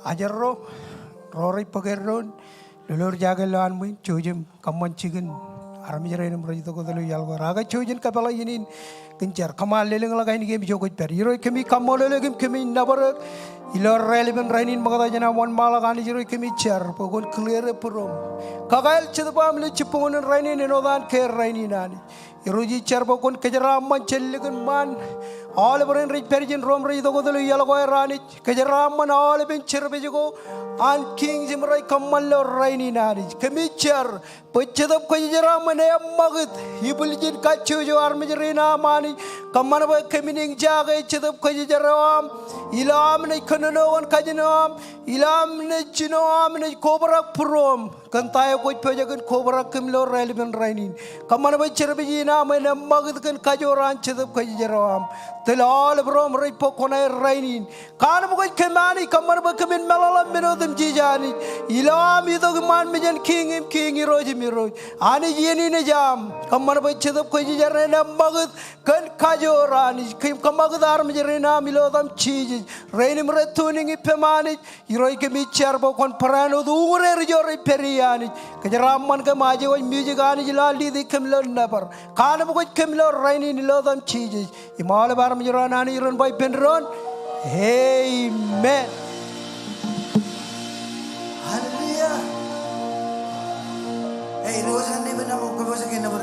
ajarro rory pageron lulur jagelan muin chujim kaman chigen armijerenim rajito kodelu yalgo raga chujin kapala yinin kencar kamal leleng laga ini game jogo per yero kemi kamol leleng kemi nabar ilor relevant rainin magada jana mon malagani yero kemi char pogon clear purom kagail chedpam le chipon rainin enodan ke raininani yero ji char pogon kejaram man chellegan man all over in rich perigin rom rajito kodelu yalgo rani kejaram man all ben cherbejo an king jimrai kamal raininani kemi char pechedap kejaram man magad ibuljin kachujo armijerina mani kamana ba kemining jaga chedap kejaram ilam ne kanonon kajinam ilam ne chinom ne kobrak purom kantaya koj pejagan kobrak kemlo relevant rainin kamana ba cherbejina man magad kan kajoran chedap kejaram telal brom rai pokona rainin kan ba kemani kamana ba kemin malalam menodem jijani ilam idog man mejan king iroj miroj ani yeni ne jam kamana ba chedap kejaran magad kan kajorani kim kamagdar mejerena milodam chiji reinim retuning ipemani iroi kemi charbo kon parano dure rjori periani kejaramman ke maje oi music ani jilali di kemlo nabar kan bo kemlo reini nilodam chiji imal bar mejerana ni iron boy penron amen hallelujah hey rosan ne bana mo ko sa kenabar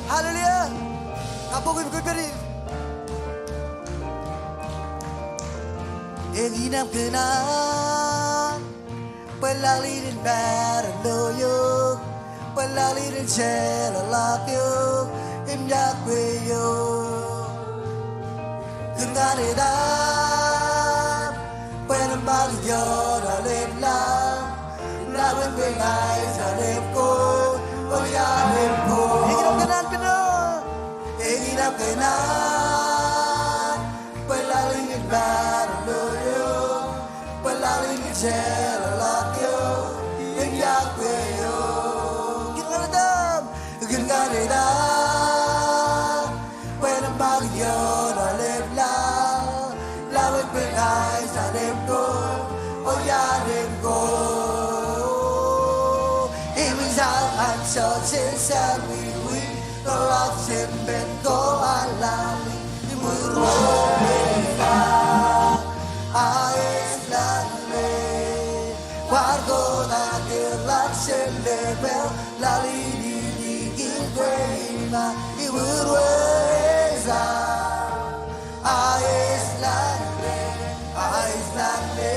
Hallelujah. Apa kau beri? Enginam kenang pelalirin berloyok pelalirin celalakyo imyak weyo kengareda penembal yoralela lawan bengai sareko oyalemko enginam kenang pino enginam kenang pelalirin berloyok pelalirin celalakyo imyak weyo Gangareda, when a bagyo na lebla, lawit benay sa lemko, o yarim ko. Iwisang at sosin sa wiwi, kalak simben ko alali, imuro beda, ayes lalle, wargo na kirlak sembebel, lali Iwurweza Aislande Aislande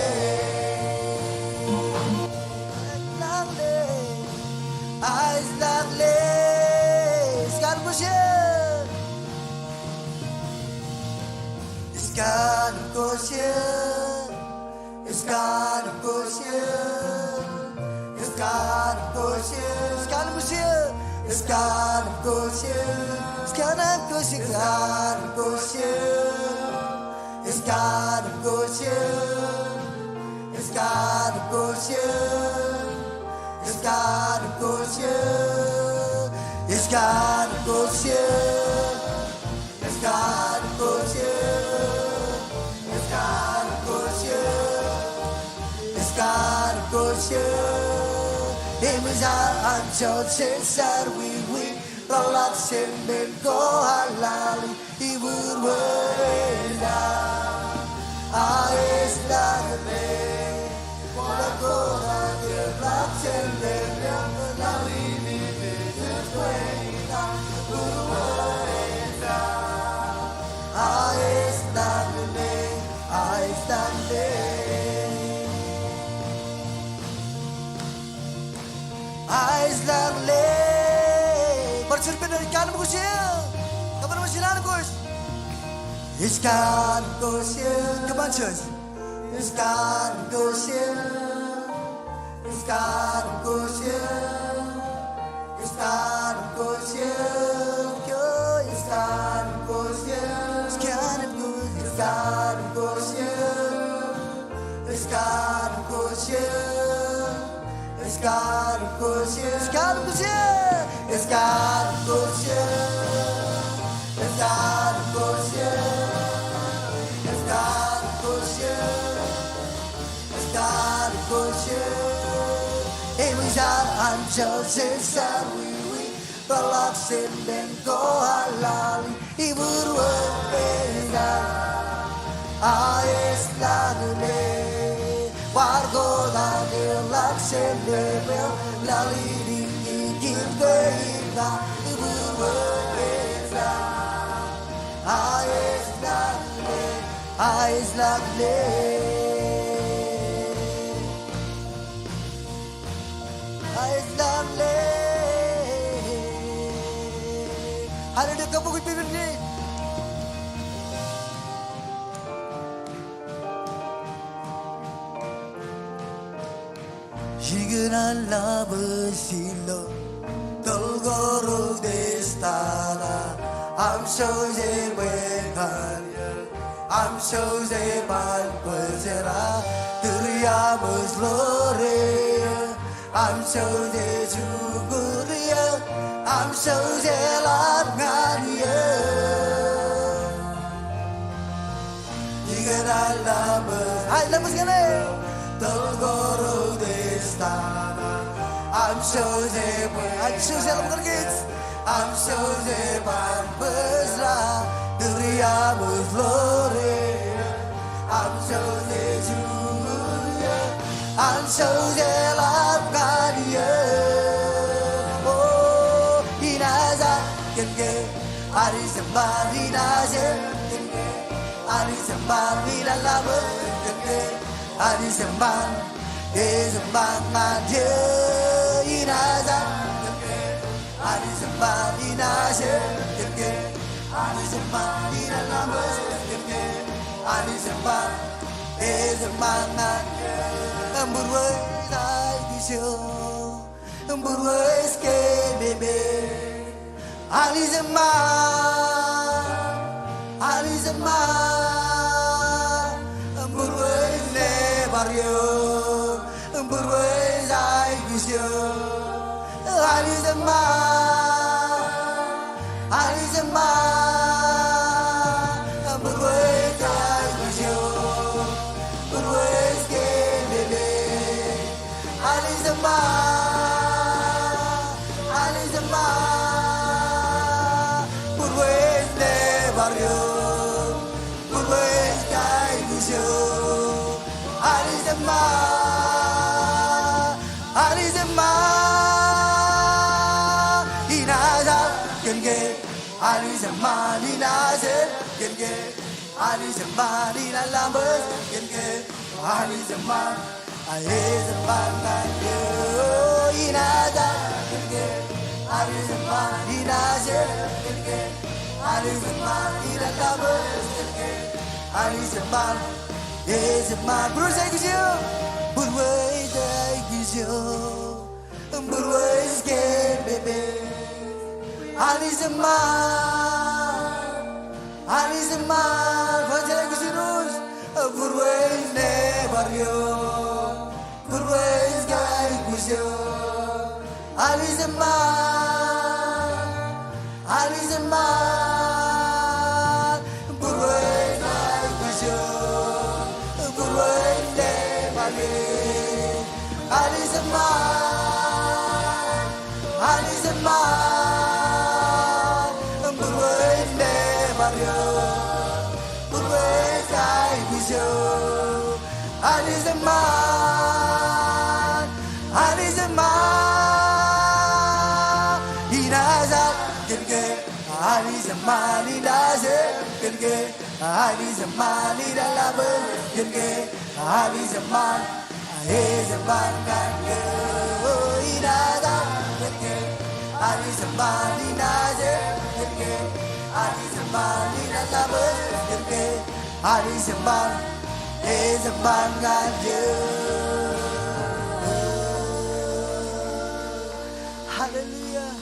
Aislande Aislande Sekarang kosher Sekarang kosher Sekarang kosher Sekarang kosher Sekarang kosher It's God of Goshen. It's God of Goshen. God of Goshen. It's God of Goshen. It's God of Goshen. It's God of Goshen. It's God of Goshen. It's God of Goshen. It's God of Goshen. It's God of Goshen. Imizaan chochen sarwiwi lalak semben ko halali iburwela aes lagre wala ko na lak semben yang lalini betuena iburwela aes lagre Aislande Bercerpen dari kanan kusia Kapan masih lalu kus Iskan kusia Kapan cus Iskan kusia Iskan kusia Iskan kusia Iskan kusia Iskan kusia Iskan kusia It's God of Goshen. It's God of Goshen. It's God of Goshen. It's God of Goshen. It's God of Goshen. It's God of Goshen. Emisa anjal sesawi balak senden ko halali ibur wega ayes lagune wargo lage lak sende bel lali dingin bega ibur wega ayes lagune Hari dia kamu kita ni. Jigeran la bersilo, tolgoro destana. I'm so zebekan, I'm so zeban bersera, teriak berselore. I'm so zejuguria, I'm so zelat ngania. Jigeran la ber, hai lepas kene. Tolgoro destana I'm so zeban kids I'm so zeban besra Deria berlore I'm so zejuria I'm so zelap kadia Oh inaza kenge Ari sembah inaza kenge Ari sembah inalaba kenge Ari sembang, sembang aja inaza, Ari sembang inaza, Ari sembang inalama, Ari sembang, sembang aja. Emburway lagi show, emburway skate baby, Ari sembang, Ari sembang. Barrio, Burway, I wish you. Ali the man, Ali the man. Burway, I wish you. Burway, baby. Ali the man, Ali the man. Burway, Barrio, Burway, I wish you. Arizema inaza kenge Arizema inaza kenge Arizema inalamba kenge Arizema Arizema kenge inaza kenge Arizema inaza kenge Arizema inalamba kenge Arizema Arizema Bruce Aguisio Burway Aguisio Burway scared baby Arizema Arizema Bruce Aguisio Burway ne barrio Burway Aguisio Arizema Arizema Burway Aguisio Arizema, Arizema, Burway ne barrio, Burway I wish you. Arizema, Arizema, inaza kenge, Arizema inaza kenge, Arizema inalaba kenge, Arizema. Zaman kanye, inaza kenge, ari zaman inaza kenge, ari zaman inalaba kenge, ari zaman kanye. Hallelujah.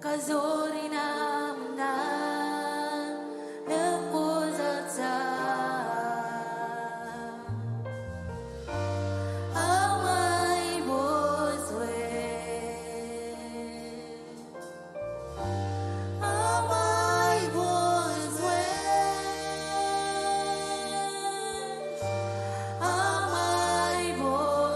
Kazori namna Epozata Amai bozwe Amai bozwe Amai bozwe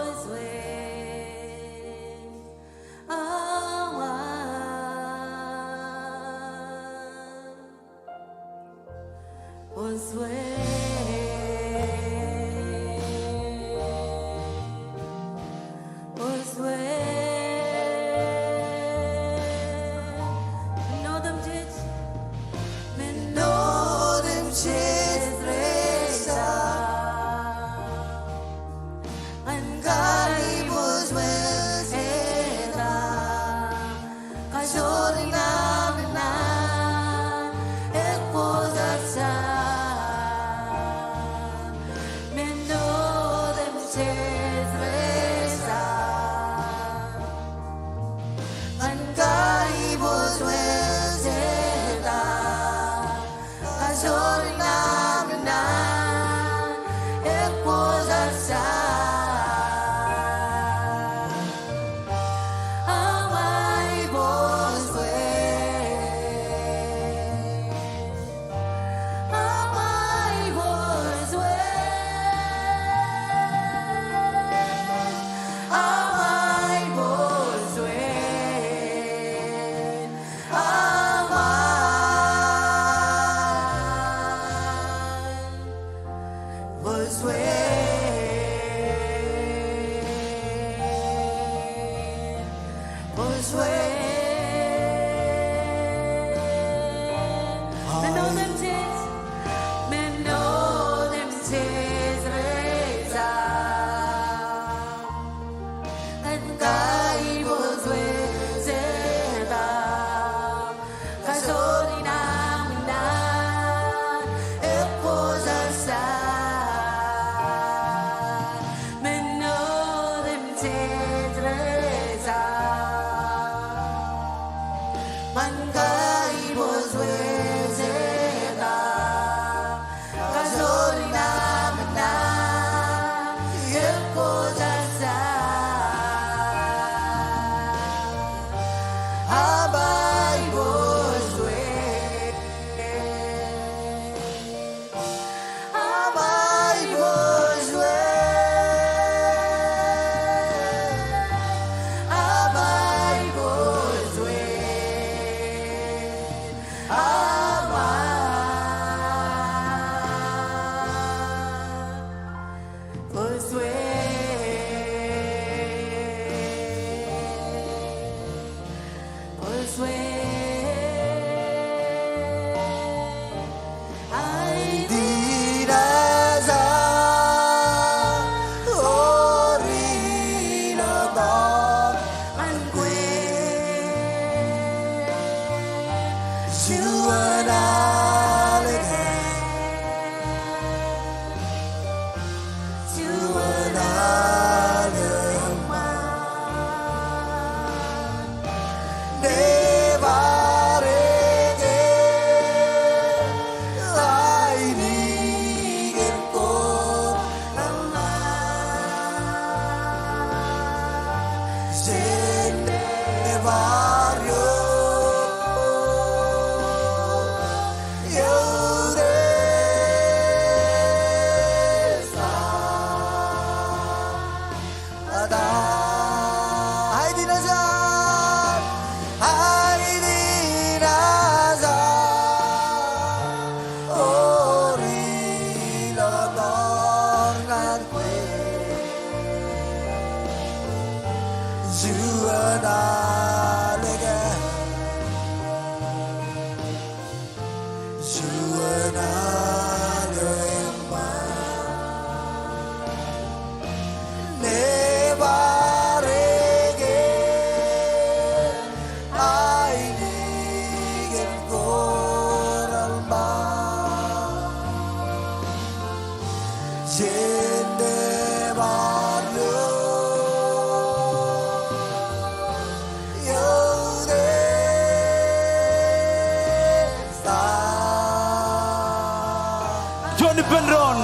Benron.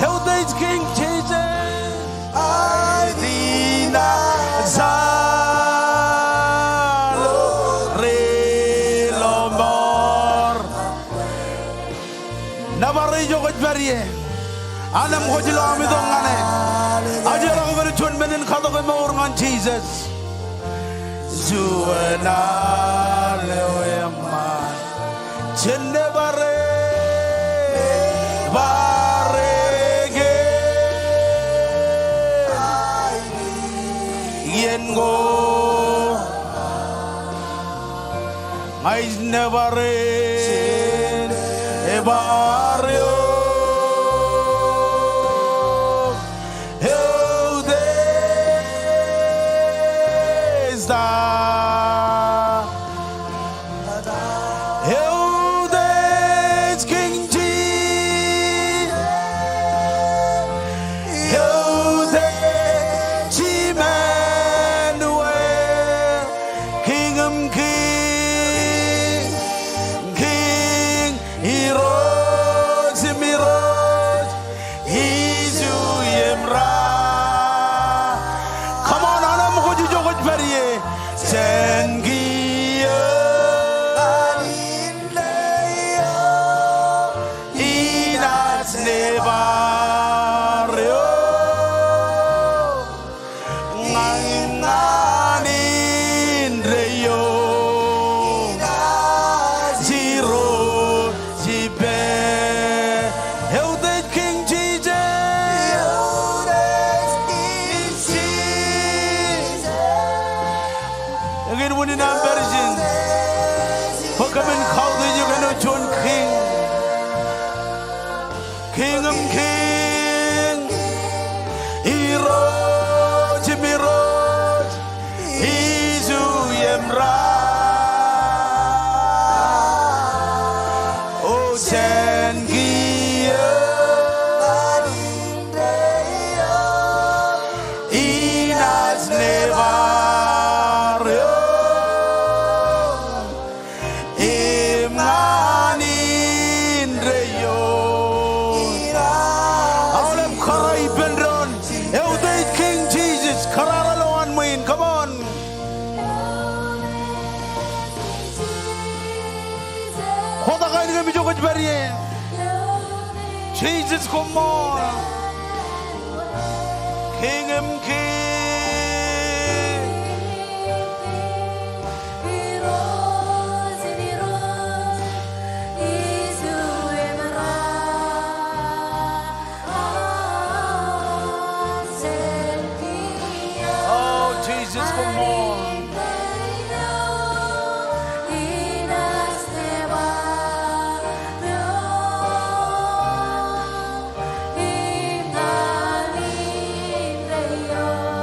How they King Jesus. Dina Zalo Relomor. Nabari Jogot Barrier. Anam Hojilo Amidongane. Ajara over Chun Benin Kadagamor Jesus. Zuena Leoyama. Chendebare Barege Yengo I never Ebario Jesus, come on. King and King. Oh, Jesus, come on. Oh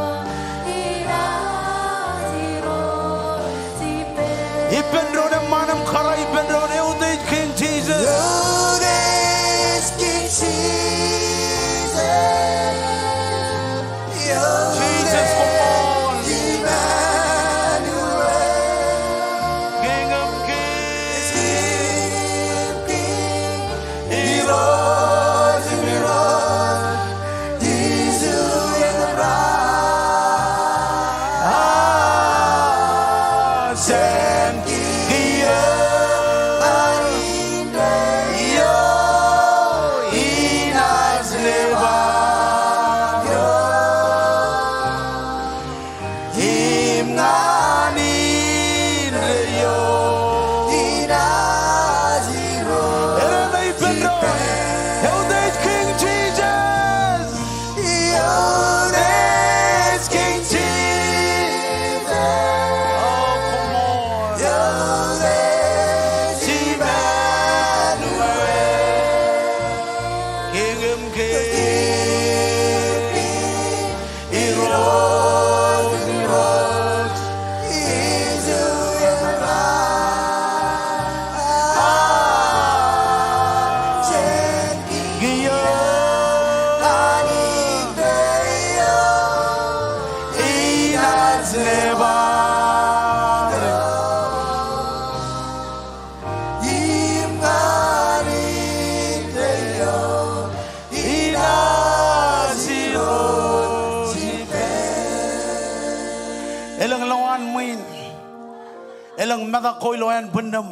Elang mata koiloyan bendam.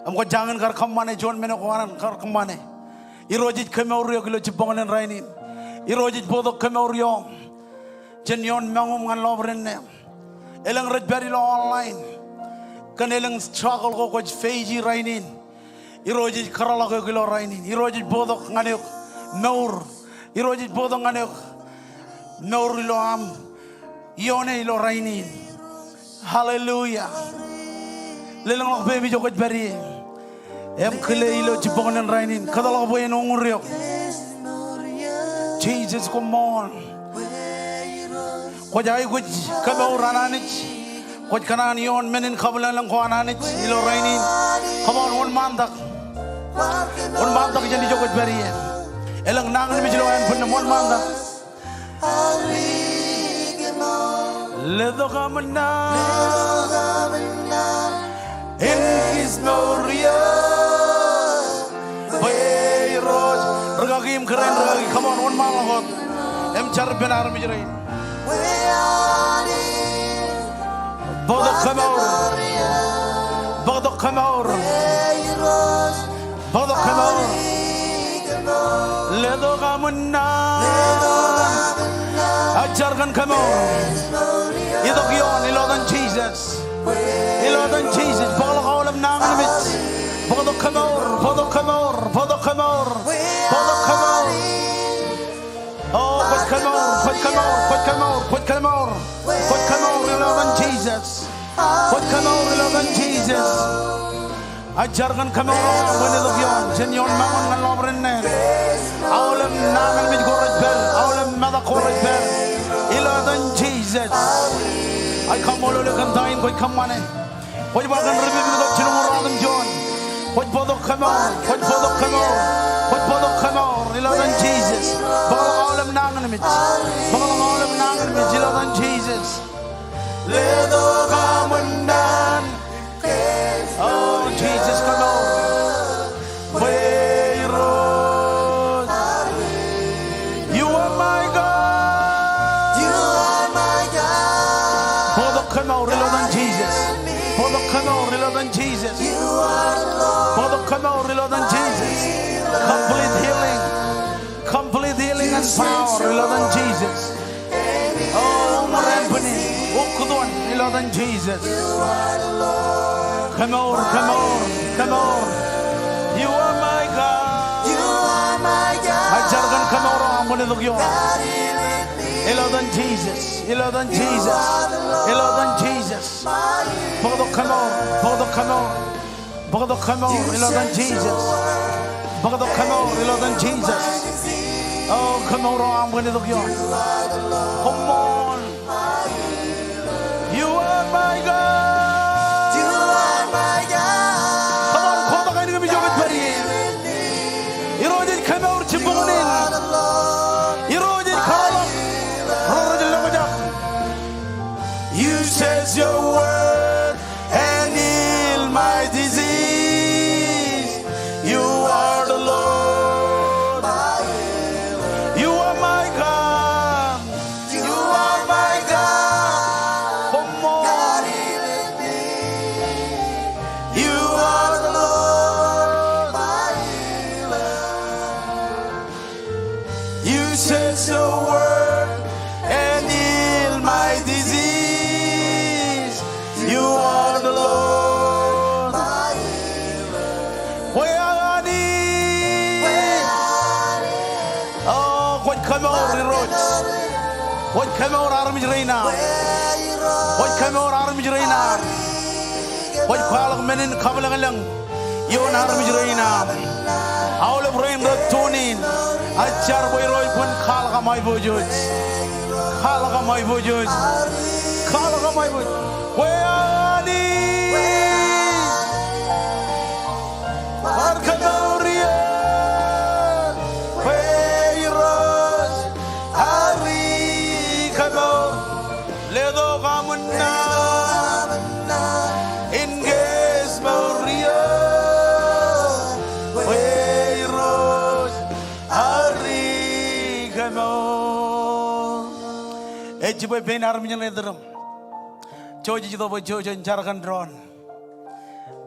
Amko jangan kar kamane John meno kawanan kar kamane. Irojit kemaurio kilo cipongan rainin. Irojit bodok kemaurio. Jenyon mangum ngan lobrenne. Elang redberi lo online. Kan elang struggle ko coach feiji rainin. Irojit karala ko kilo rainin. Irojit bodok nganuk maur. Irojit bodok nganuk maur lo am. Ione lo rainin. Hallelujah. Lelang lok bemi jokot beri. Em kele ilo cipongan rainin. Kadalok boy nonguriok. Jesus come on. Kau jai kuj kau rananich. Kau kanan yon menin kabelan lang kau ananich. Ilo rainin. Come on one mantak. One mantak jadi jokot beri. Elang nangan bijilo en pun one mantak. Ledo kamana. In His glory. Bayros. Regagim keren regagi. Come on one mantak. Em car benar bijirain. Bodok kamaur. Bodok kamaur. Bodok kamaur. Ledo kamana. Ajarkan kamaur. Itu kion ilodan Jesus. Ilodan Jesus. Bala kaulam nangamit. Bodok kamaur. Bodok kamaur. Bodok kamaur. Bodok kamaur. Oh, put kamaur. Put kamaur. Put kamaur. Put kamaur. Put kamaur. Ilodan Jesus. Put kamaur. Ilodan Jesus. Ajarkan kamaur. Itu kion. Jenyon mangun ngan lobrenne. Aulam nangamit koraj bel. Aulam mada koraj bel. Ilodan Jesus. Ay kamolo le kantain koy kamane. Koy bagan rebi bi dok chino moradam John. Koy bodok kamor, koy bodok kamor. Koy bodok kamor. Ilodan Jesus. Bagal aulam nangamit. Bagal aulam nangamit. Ilodan Jesus. Ledo kamundan. Oh Jesus kamor. Bayros. You are my God. You are my God. Bodok kamaur ilodan Jesus. Bodok kamaur ilodan Jesus. You are the Lord. Bodok kamaur ilodan Jesus. Complete healing. Complete healing and power ilodan Jesus. Oh, marempani. Okudon ilodan Jesus. Kamaur, kamaur, kamaur. You are my God. You are my God. Ajarkan kamaur amone dogyo. God is with me. Ilodan Jesus. Ilodan Jesus. Ilodan Jesus. Bodok kamaur, bodok kamaur. Bodok kamaur ilodan Jesus. Bodok kamaur ilodan Jesus. Oh, kamaur amone dogyo. Come on. You are my God. You are my God. Come on, koda kaini kami joget bari. Irojit kamaur chimbonin. The Lord. Irojit kalam. Rojit lagajak. You says your word and heal my disease. You are the Lord. You are my God. You are my God. Come on. You are the Lord. You says your word and heal my disease. You are the Lord. Where are thee? Oh, what come out the roads? What come out army reina? What come out army reina? What call men in Kabalang? You are army reina. All of rain the tuning. I char boy roy pun Kalaga my bojos. Kalaga my bojos. Kalaga my bojos. Where are thee? Barkadauria. Where rose. Hari kado. Ledo kamunna. Inges Maria. Where rose. Hari kado. Ejiboy ben arminya lederam. Joji jido boy jojo jarakan drone.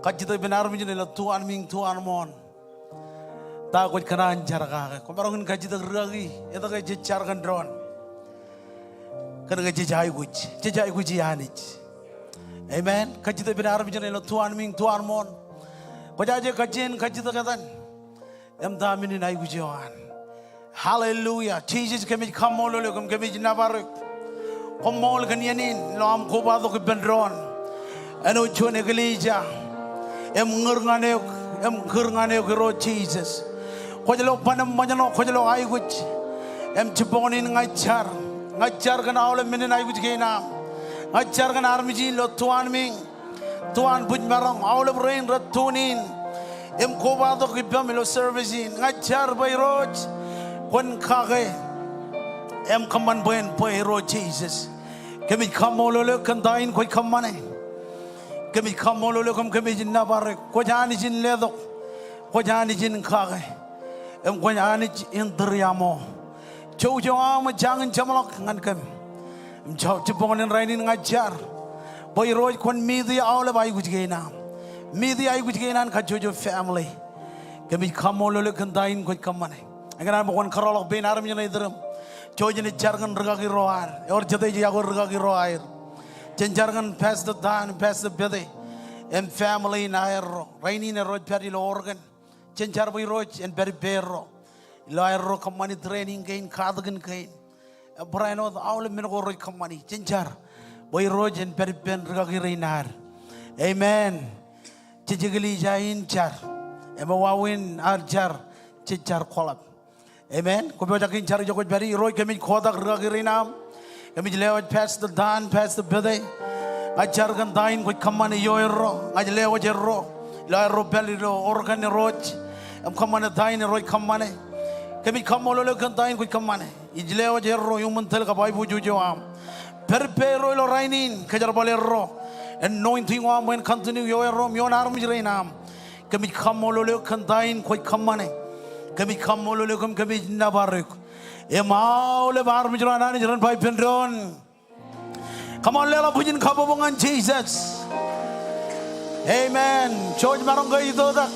Kajita benar menjadi Tuhan ming Tuhan mon. Takut kena anjar kah? Kau barangin kajita geragi, itu kayak jecar kan drone. Kena kayak jejai guci anij. Amen. Kajita benar menjadi Tuhan ming Tuhan mon. Kau jaje kajian kajita katan. Em damin ini guci Tuhan. Hallelujah. Jesus kami kamol oleh kami jenabaruk. Kamol kanyanin lam kubado ke bendron. Anu cuan egelija. Em ngurngane kero Jesus. Kau jelo panam manjano kau jelo ayu guci. Em ciponin ngajar kena oleh menen ayu guci kena. Ngajar kena armiji lo Tuhan ming. Tuhan pun marang oleh brain ratunin. Em kubado ke pamilo servicing. Ngajar bayroj. Kon kage em kaman boyen hero Jesus kami kamololo kandain koi kamane kami kamololo kami jinna bare ko jani jin ledo ko jani jin kage em ko jani in driamo chou am jangan jamalok ngan kam em chau chipongen rainin ngajar boy roj kon midi awle bai gujgeina midi ay gujgeina ka jojo family kami kamololo kandain koi kamane Agar bukan kerolok benar menjadi dalam. Coba jadi jargon regagi roar. Or jadi jago regagi roar. Jangan pass the time, pass the bede. Em family na erro. Raini na road peri lo organ. Jangan boy road and peri perro. Lo erro kamani training kain kadagan kain. Braino awal menoko road kamani. Jangan boy road and peri pen regagi reinar. Amen. Cijigali jain jar. Emawawin arjar. Cijar kolab. Amen. Kau baca kincari jauh beri roy kami khodak ragirinam. Kami lewat past the dan, past the bede. Ajar kan dain kau kamane yoero. Aj lewat jero. Laero beli lo organ roj. Am kamane dain roy kamane. Kami kamolo kan dain kau kamane. Ij lewat jero yung mentel kabai buju jawam. Perpero lo rainin kejar balero. Anointing wam when continue yoero yon arm jirinam. Kami kamolo kan dain kau kamane. Kami kamolo kami nabaruk. Emau le bar menjalan jalan pai pendron. Come on, lela pujian kabobongan Jesus. Amen. Choj marong kai dodak.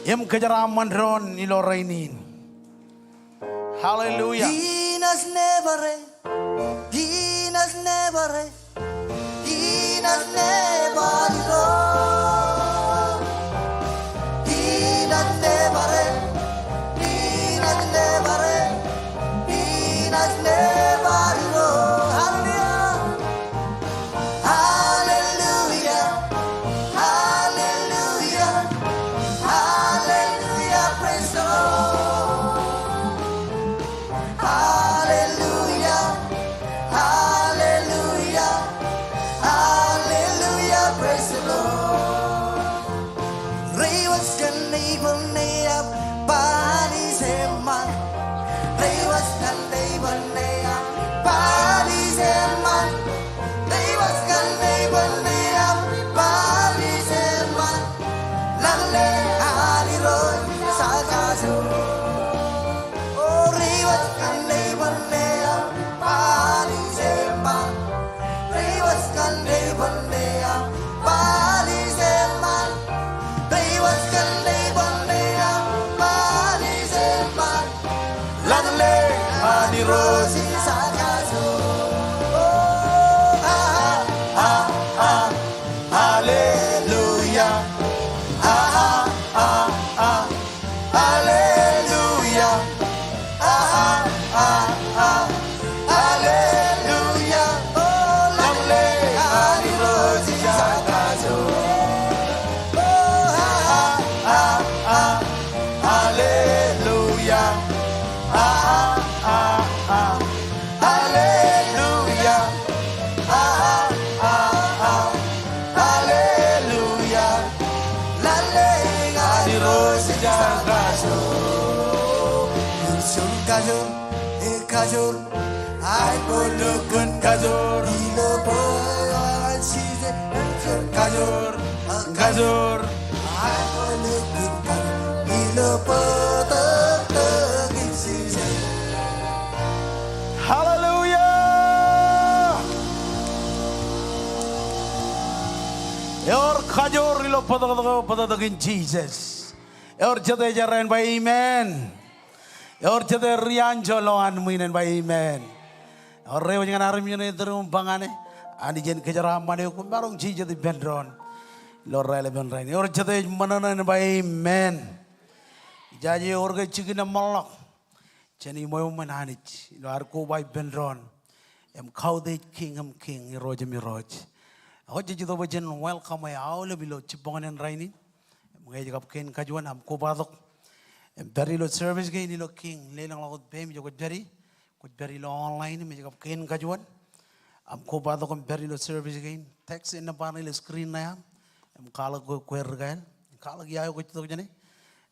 Em kejaram mandron ilo rainin. Hallelujah. Dinas nevare. Kajor, I pulukan kajor, ilo boy, size kajor, kajor, I pulukan kajor, ilo boy, size. Hallelujah. Your kajor ilo pada in Jesus. Yor chate jaren by amen. Yor chate rian joloan muinen by amen. Yor rewa jangan arim yun iterum bangane. Ani jen kejaram mane hukum barong Jesus di bendron. Lord rele benrain. Yor chate mananan by amen. Jaji orga chikina malak. Chani moyo mananich. Ilo arko by bendron. Em kaude king roja mi roj. Hoje jido bajen welcome ay aule bilo chipongan raini. Mga jikap kin kajuan am kubadok. Em beri lo service gay ni lo king lelang lagot pem jo beri lo online mi jikap kin kajuan. Am kubadok am beri lo service gay. Text in na panel screen na yan. Em kala ko kwer gael. Kala giayo ko chito jani.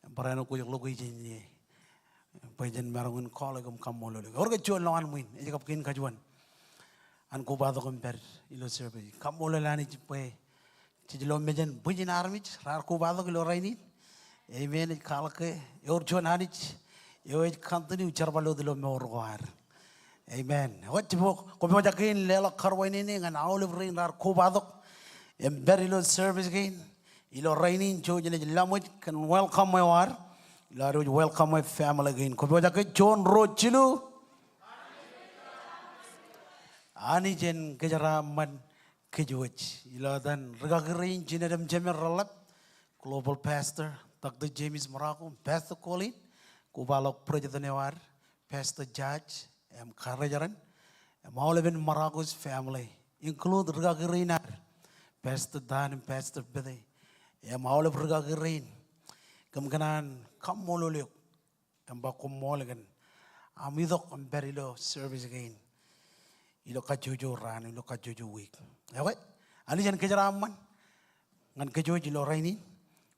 Em parano ko lo ko jini. Bajen marungun kala kom kamolo. Orga chuan lo an muin. Jikap kin kajuan. An kubado komper ilo serve kamola lani chipwe chijlo mejen bujin armich rar kubado kilo raini amen kalke yor chon hanich yo kantini ucharbalo dilo meorgoar amen wachbo ko jakin lela kharwaini ni ngan olive rain rar kubado ember ilo service gain ilo raini chojene lamuj can welcome my war ilo welcome my family again ko jakin chon rochilu Ani jen kejaraman kejuach. Iladan regagarin jenadam jemer ralap. Global Pastor Dr. James Morocco, Pastor Colin, kubalok Prejatanewar, Pastor Judge, Karajaran, Maulevin Morocco's family, include regagarin, Pastor Dan and Pastor Bede, Maulev regagarin, Kamganan, Kamololuk, and Bakum Mulligan, Amidok and Berilo service again. Ilo kajuju ran, ilo kajuju week. Ewe, ani jan kejaraman, ngan kejuju ilo raini,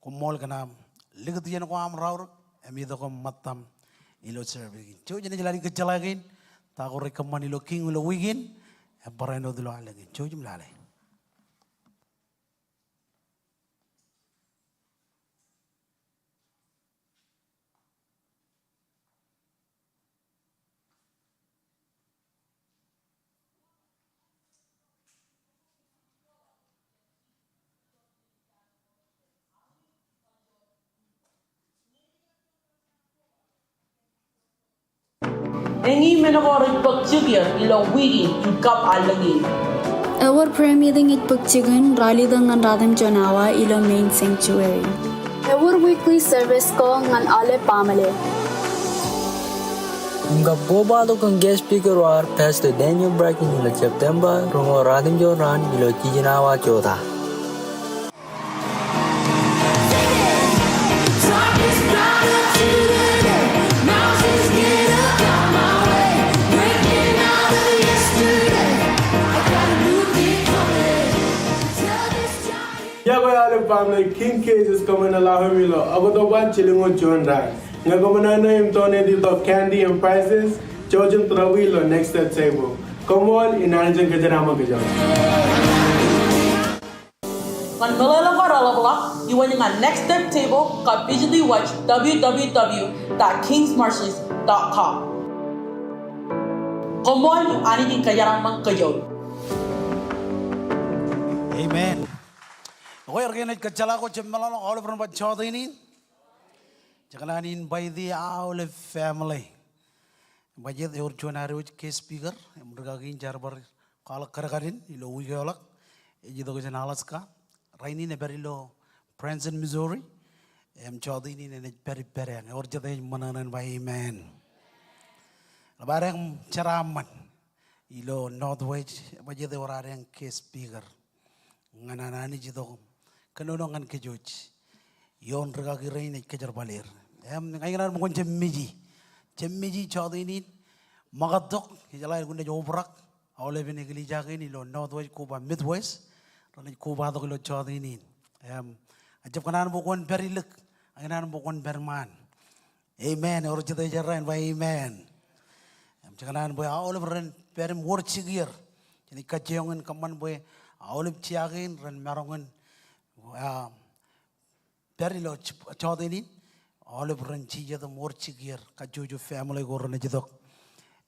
kumol kanam, lihat jan ko am raur, emi do ko matam, ilo serving. Cuy jan jalani kejalagin, tako rekaman ilo king ilo weekin, parano dilo alagin. Cuy jum lalai. Engi menagor pagchugya ilo wigi kap alagi. Our prayer meeting at Pagchigan, rally dengan Radham Jonawa, ilo main sanctuary. Our weekly service ko ngan ale pamale. Nga boba do kang guest speaker war Pastor Daniel Bracken ilo September, rungo Radham Jonan ilo Kijinawa Chota. Family King Cage is coming allow him ago the one chilling on John Rag. Nagamanana him donated of candy and prizes, Georgian Trawilo next at table. Come on in Arjun Kajarama Gajan. Kan malala karalabla, iwan yung next step table ka visually watch www.kingsmarshes.com. Come on, ani din kayaramang kayo. Amen. Oke, organik kecala ko cemmalong all from bachot ini. Jakanin by the Olive family. Bajet urjuan hari uj case speaker. Mereka gin jarbar kalau keragarin ilo uiolak. Jadi doa jen Alaska. Raini ne berilo Branson, Missouri. Chot ini ne beri. Urjat mananan by amen. Lebarang ceraman ilo Northwest. Bajet orang yang case speaker. Ngananani jidok. Kanonongan kejuj, yon regagarin ne kejar balir. Ngayon mo kon cemmiji chado ini magadok hijalay gunde jobrak awle bine gili jagin ilo Northwest Cuba Midwest rani Cuba dok ilo chado ini. Ajab kanan mo kon berilek, ngayon mo kon berman. Amen. Or jete jaran ba amen. Kanan boy awle ren berim worchigir. Jadi kajeongan kaman boy awle ciagin ren marongan. Perilo chodini olive ranchi jado morchigir kajuju family gorone jadok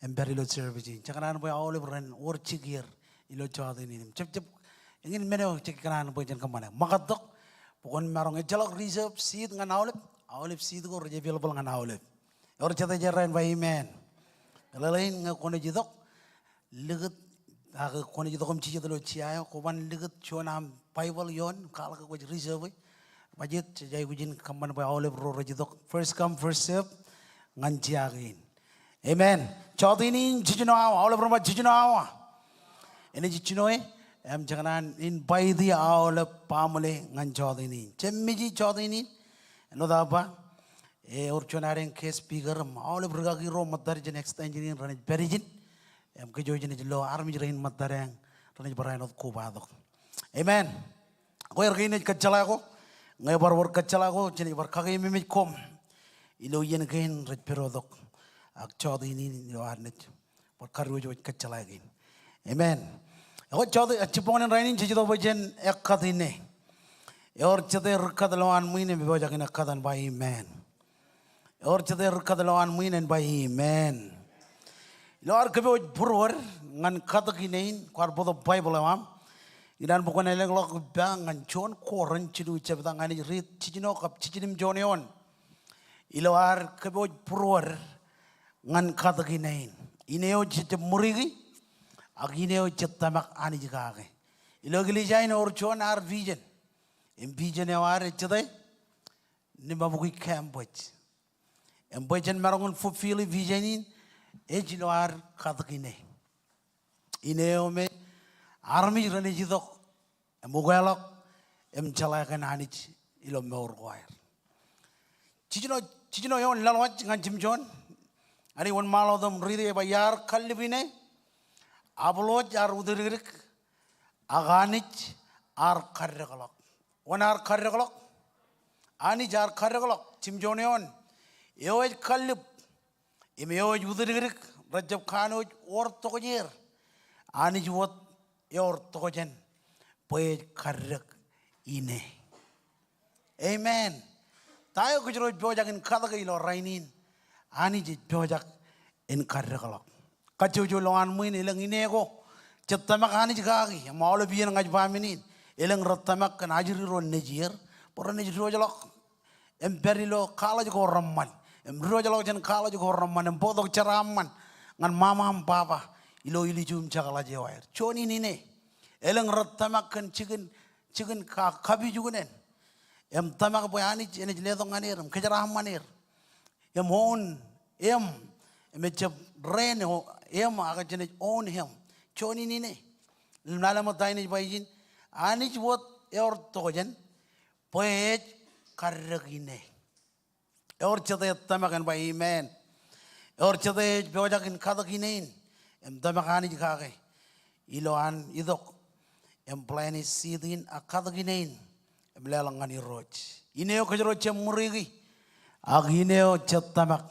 emperilo service chakanan boy olive ran orchigir ilo chodini chep ingin meno chakanan boy jan kamana makadok Pokon marong jalok reserve seed ngan olive seed ko reje available ngan olive. Or chata jarain by amen. Lalain nga kono jidok ligat aga kono jidok om chiya dalo chiayo ko ban ligat chonam Bible yon kala ko reserve. Majid jay wujin kamban by olive ro jidok first come first serve ngan chiagin. Amen. Chodinin chichino awa olive ro ma chichino awa. Ini chichino janganan in by the olive pamule ngan chodinin. Chemmiji chodinin no daba. Or chonaren case bigger olive ragagi ro matar jen next engineer ranj berijin. Ke jojin jelo army rain matarang ranj barain of kubadok. Amen. Ko ergin kachala ko ngay barwar kachala ko jen bar kagay mimit kom. Ilo yen gain red perodok. Ak chodinin yo arnet. Bar karu jo kachala gain. Amen. Ako chod chiponen rainin chido bajen ekkadine. Or chade rkadloan muine bibajakin akkadan by amen. Or chade rkadloan muine by amen. Lord kebe purwar ngan kadakinain kwar bodo Bible am. Idan bukan eleng lok bang ngan chon koren chidu chebda ngani rit chijino kap chijinim joneon. Iloar kebe purwar ngan kadakinain. Ineo chite murigi. Agineo chetamak ani jikage. Ilogili jain or chon ar vision. In vision ar chade nimabukui campwich. And boyjan marangon fulfill visionin ejilo ar kadakine. Ineo me army rani jidok mugalok chalakan anich ilo meur wire. Chichino yon lalwach ngan chimjon. Ani one malo dom ride bayar kalibine. Abloj ar udiririk aganich ar karregalok. One ar karregalok. Ani jar karregalok chimjoneon. Eoj kalib. Imeoj udiririk Rajab Khanoj or tokojer. Ani juot yor tokojen. Poej karrek ine. Amen. Tayo kujro bojak in kadaka ilo rainin. Ani jit bojak in karregalok. Kacucu loan muin ilang inego. Cetamak ani jikagi. Mau lebih yang ngaj paminin. Ilang retamak kan ajiri ron nejir. Pora nejir rojalok. Emperilo kala jiko ramman. Rojalok jan kala jiko ramman. Empodok ceraman. Ngan mama papa. Ilo ili jum cakala jewair. Choni nine. Ilang retamak kan chicken kabi jugunen. Em tamak boy ani jenis ledong anir. Kejarah manir. Em hon. Mecap rain aga jenis own him. Choni nine. Nalamatay ni bayjin. Anich what your tojen. Poet karagine. Or chate tamakan by amen. Or chate bojakin kadakinin. Tamakani kage. Iloan idok. Emplani sidin a kadakinin. Emlalangani roach. Ineo kajroche murigi. Agineo chatamak.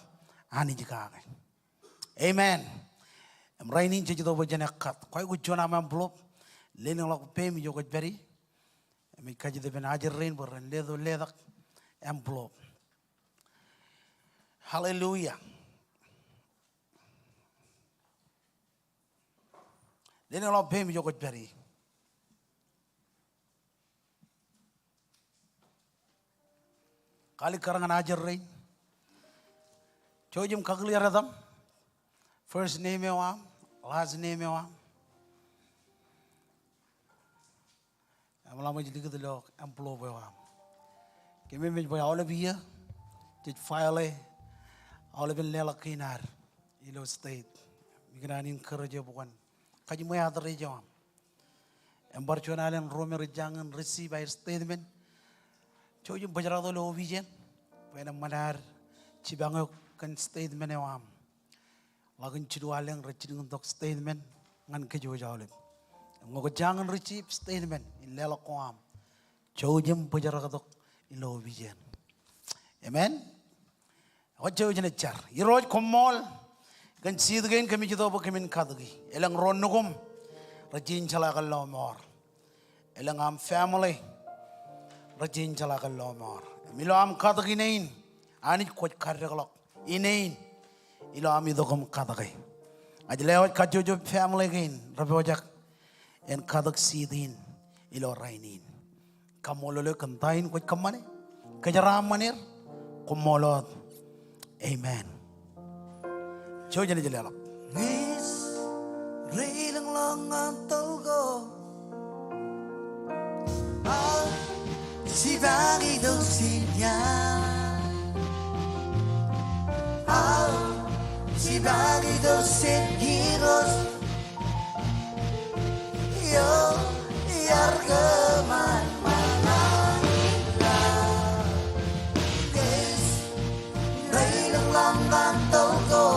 Ani kage. Amen. Em rainin chito bojana kat. Koi kuchona mam blop. Lening lok pemi jogot beri. Em kaji de ben ajer rain boran ledo ledak envelope. Hallelujah. Lening lok pemi jogot beri. Kali karangan ajer rain. Chojim kagli radam. First name wam, last name wam. Amalama jadi kita lo envelope wam. Kami mencoba all of you, jadi file, all of you lelak kinar, ilo state. Migran kerja bukan. Kaji mau ada reja wam. Embar cuanan Romer jangan receive by statement. Coba baca dulu vision. Pernah manar cibangok kan statement wam. Lagun cidualeng recibing untuk statement ngan kejual jauh. Ngogo jangan receive statement in lelak wam. Coba baca dulu ilo vision. Amen. Wajah jenis car. Iroj komol kan sidgain kami jatuh apa kami kadagi. Elang ronugum rajin calakan lomor. Elang am family rajin calakan lomor. Milo am kadagi nain. Ani kuat karyagalok inain. Ilo am idogum kadagi. Ajlewat kajojo family gain. Rabi wajak en kadag sidin ilo rainin. kamololo kantain ko kamane. Kajaramanir kumolot. Amen. Chojan jalala. Nis rilang langan tolgo si bagi dosinya si bagi dosin giros yo yargeman manangila Nis rilang langan tolgo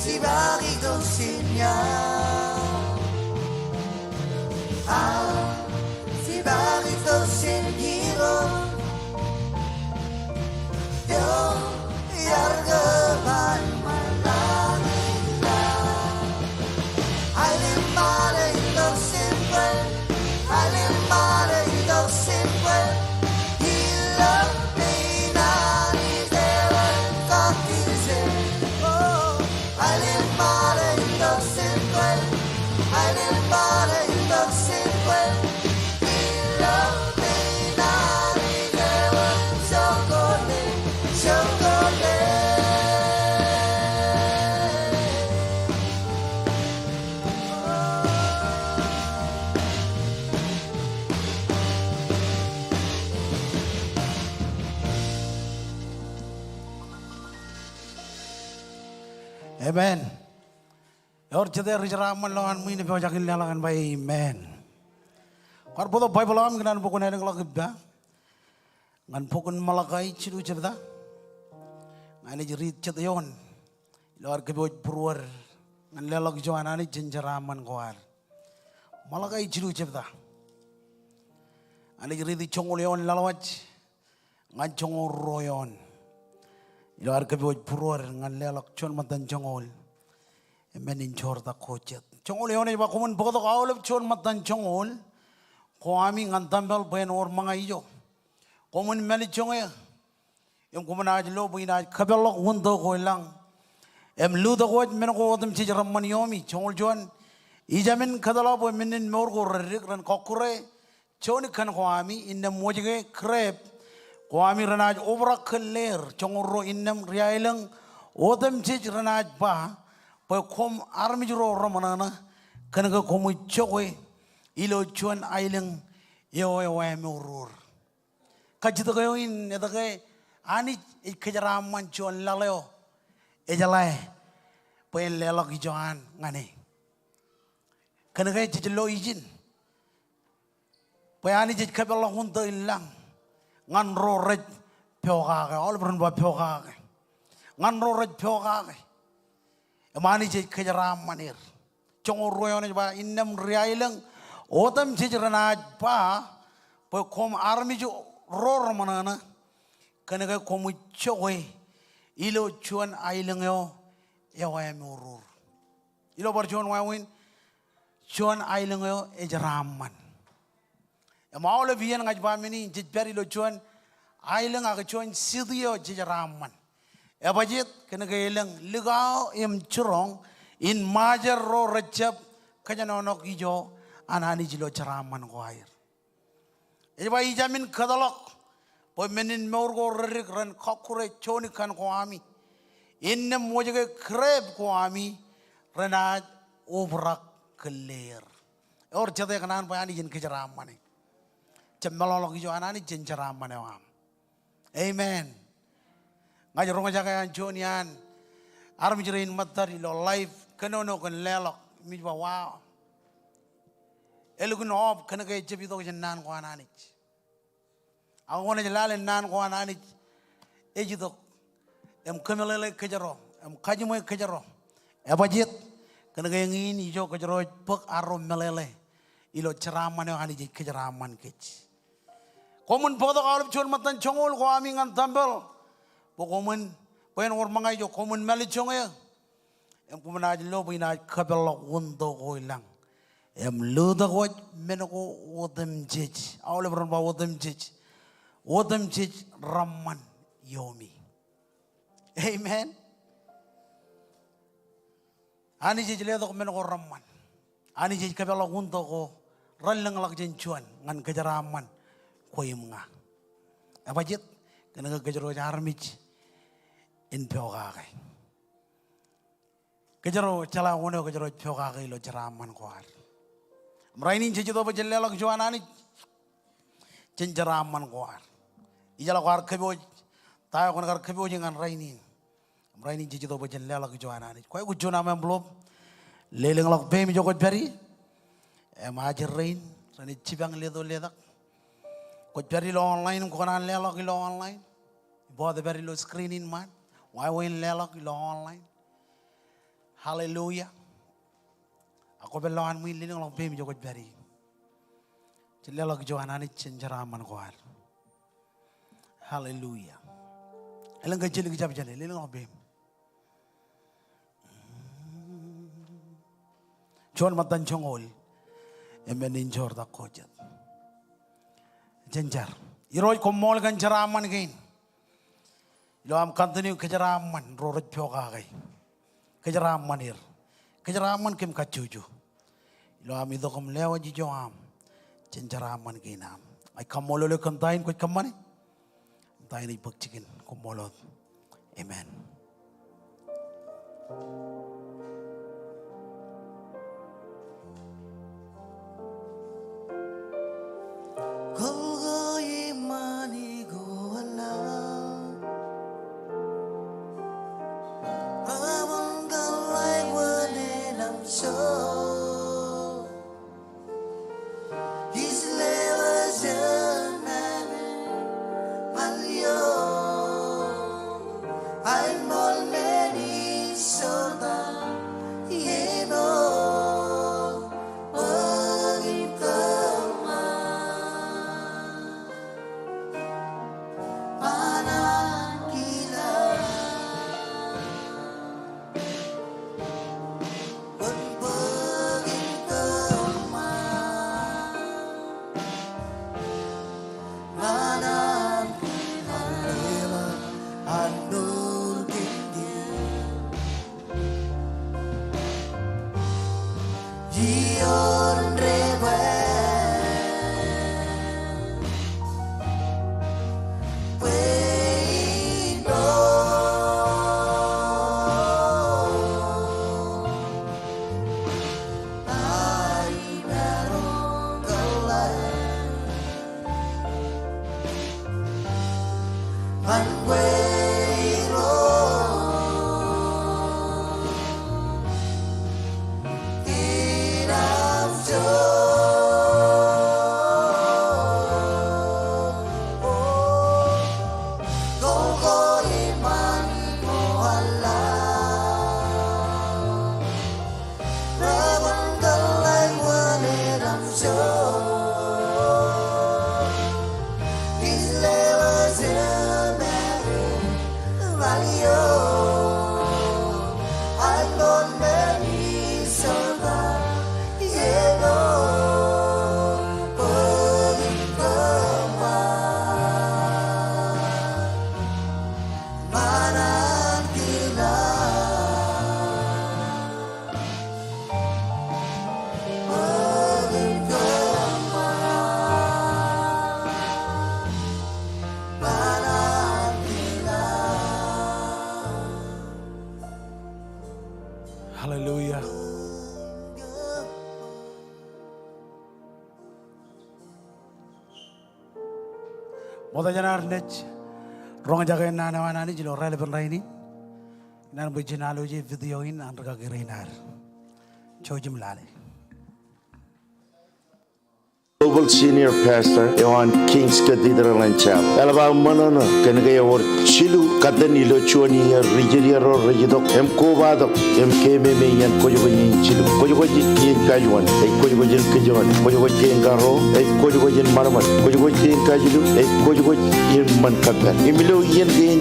si bagi dosinya si bagi dosin giro yo yargeman manangila alimare dosimple alimare dosimple hila pinani dewan kotize alimare dosimple alimare dosimple hila pinani dewan chocolate chocolate. Amen. Yor jede rijaraman lawan mu ini bawajakin lalangan by amen. Kar bodo Bible am ganan pokon hedeng lagibda. Ngan pokon malakai cidu jebda. Ngani jerit cedayon. Lor keboj purwar. Ngan lelag joanani jenjaraman koar. Malakai cidu jebda. Ngani jerit chongol yon lalawaj. Ngan chongol royon. Lor keboj purwar ngan lelag chon matan chongol. Menin chorta kocet. Chongol yon iba kumun bodo kaulep chon matan chongol. Kami ngantambal bayan or mga iyo. Kumun meli chongya. Yung kumunaj lo buinaj kabelok wundo ko lang. Luda ko men ko odem chijaram maniomi chongol joan. Ijamin kadala bo menin morgo rik ran kokure. Choni kan kami innem mojige krep. Kami ranaj obrak keler chongoro innem riailang odem chij ranaj ba. Pa kom armijro ramanana kanaga komu chokwe. Ilo chuan ailing yo merur. Kajito kayo in edake ani ikajaraman chuan laleo ejalai pen lelok ijoan ngane. Kanaga jijelo ijin. Payani jij kabelo hunto ilang ngan ro rej pyoga ka all brun ba pyoga ka ngan ro rej pyoga ka. Mani jij kajaramanir. Chong royon ba innam riailang Otam cijaranaj pa, pa kom army jo ror manana, kanaga komu chowe, ilo chuan ailang yo, yawa merur. Ilo berchuan wawin, chuan ailang yo ejaraman. Maule bian ngaj ba mini jitberi lo chuan ailang aga chuan sidio cijaraman. Ebajit kanaga ilang ligao churong in majar ro recep kajanonok ijo. Anani jilo ceraman ko air. Eba ijamin kadalok. Po menin morgo rerik ran kokure choni kan ko ami. Inne mojege kreb ko ami. Renaj obrak keler. Or jade kanan po ani jin keceraman. Cemelolok ijo anani jin ceraman am. Amen. Ngajarong ngajakan chonian. Armi jerein matar ilo life kenono kan lelok. Mijwa wow. Elugun ob kena kaya cepi to nan ko ananich. Ako na jalalen nan ko ananich. Eji to em kemelele kejaro, em kajimo kejaro. Ebajit kena kaya ngin ijo kejaro pek arom melele. Ilo ceraman yo anij kejaraman kech. Komun podo kalap chon matan chongol ko aming antambel. Pokomun poen or mga ijo komun meli chongya. Em kumunaj lo binaj kabelok wundo ko ilang. Em luda ko menako odem jej. Awle beron ba odem jej. Odem jej ramman yomi. Amen. Ani jej le do menako ramman. Ani jadi kabel unta ko ralang lak jencuan ngan kejaraman koyem nga. Apa jet kena kejaro jarmich in pyoga kai. Kejaro cala ngono kejaro pyoga kai lo jaraman koar. Merainin jadi to bejelle lak juan ani jenjaraman koar. Ijala koar kebo tayo kon kar kebo jangan rainin. Merainin jadi to bejelle lak juan ani. Koy ujuna mem belum leleng lak be mi jokot bari. Majer rain rani cibang ledo ledak. Kot bari lo online ko kanan lelak lo online. Boda bari lo screening man. Why win lelak lo online. Hallelujah. Ako beloan mo leleng lak be mi jokot bari. Lelak joana ni cenjaraman koar. Hallelujah. Elang kecil kejap jale leleng lak be. John matan chongol. Emenin jorda kojat. Jenjar. Iroi komol kan jaraman gain. Ilo am continue kejaraman rorot pyoga gai. Kejaraman ir. Kejaraman kem kacuju. Ilo am itu kom lewa jijo am. Jenjaraman gain am. Ay kamololo kantain ko kamane. Kantain ipagchikin komolot. Amen. Hallelujah. Moda janar nech rong jaga nana wana ni jilo rale penraini nan bujinalo je video in andra gerinar chojim lale. Global Senior Pastor on King's Cathedral and Chapel. Alaba manana kenega or chilu kadani lo chuani rigeria ro regidok em kobado em keme me yan kojogoji chilu kojogoji yin kajuan e kojogoji kajuan kojogoji ngaro e kojogoji marman kojogoji kajilu e kojogoji yin man kakar imilo yin gen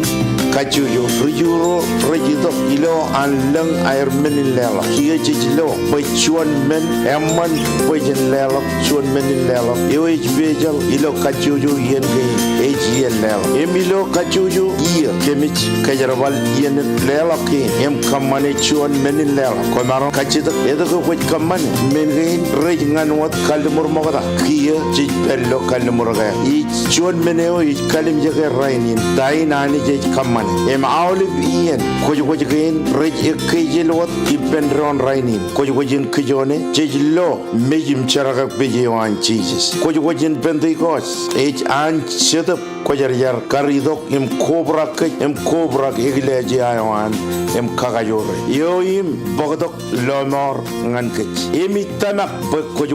kajuyo rijuro regidok ilo an lang air men lela kiye jilo by chuan men emman by jen lela chuan men lela lelo yo ich bejal ilo kachuju yen ke ich yen lelo emilo kachuju iya kemich kajarwal yen lelo ke em kamane chuan menin lelo ko maron kachita edo ko kamane men gein rej ngan wat kalmur mogada kiya jij bello kalmur ga ich chuan meneo ich kalim jage rainin dai nani jej kamane em awli yen ko gein rej ekejel wat iben ron rainin ko jin kijone jej lo mejim charaga bejewan Jesus ko jin Pentecost ich an chedap ko jar karidok em cobra egleje ayan em kagayore yo im bogdok lomor ngan ke emi tamak ko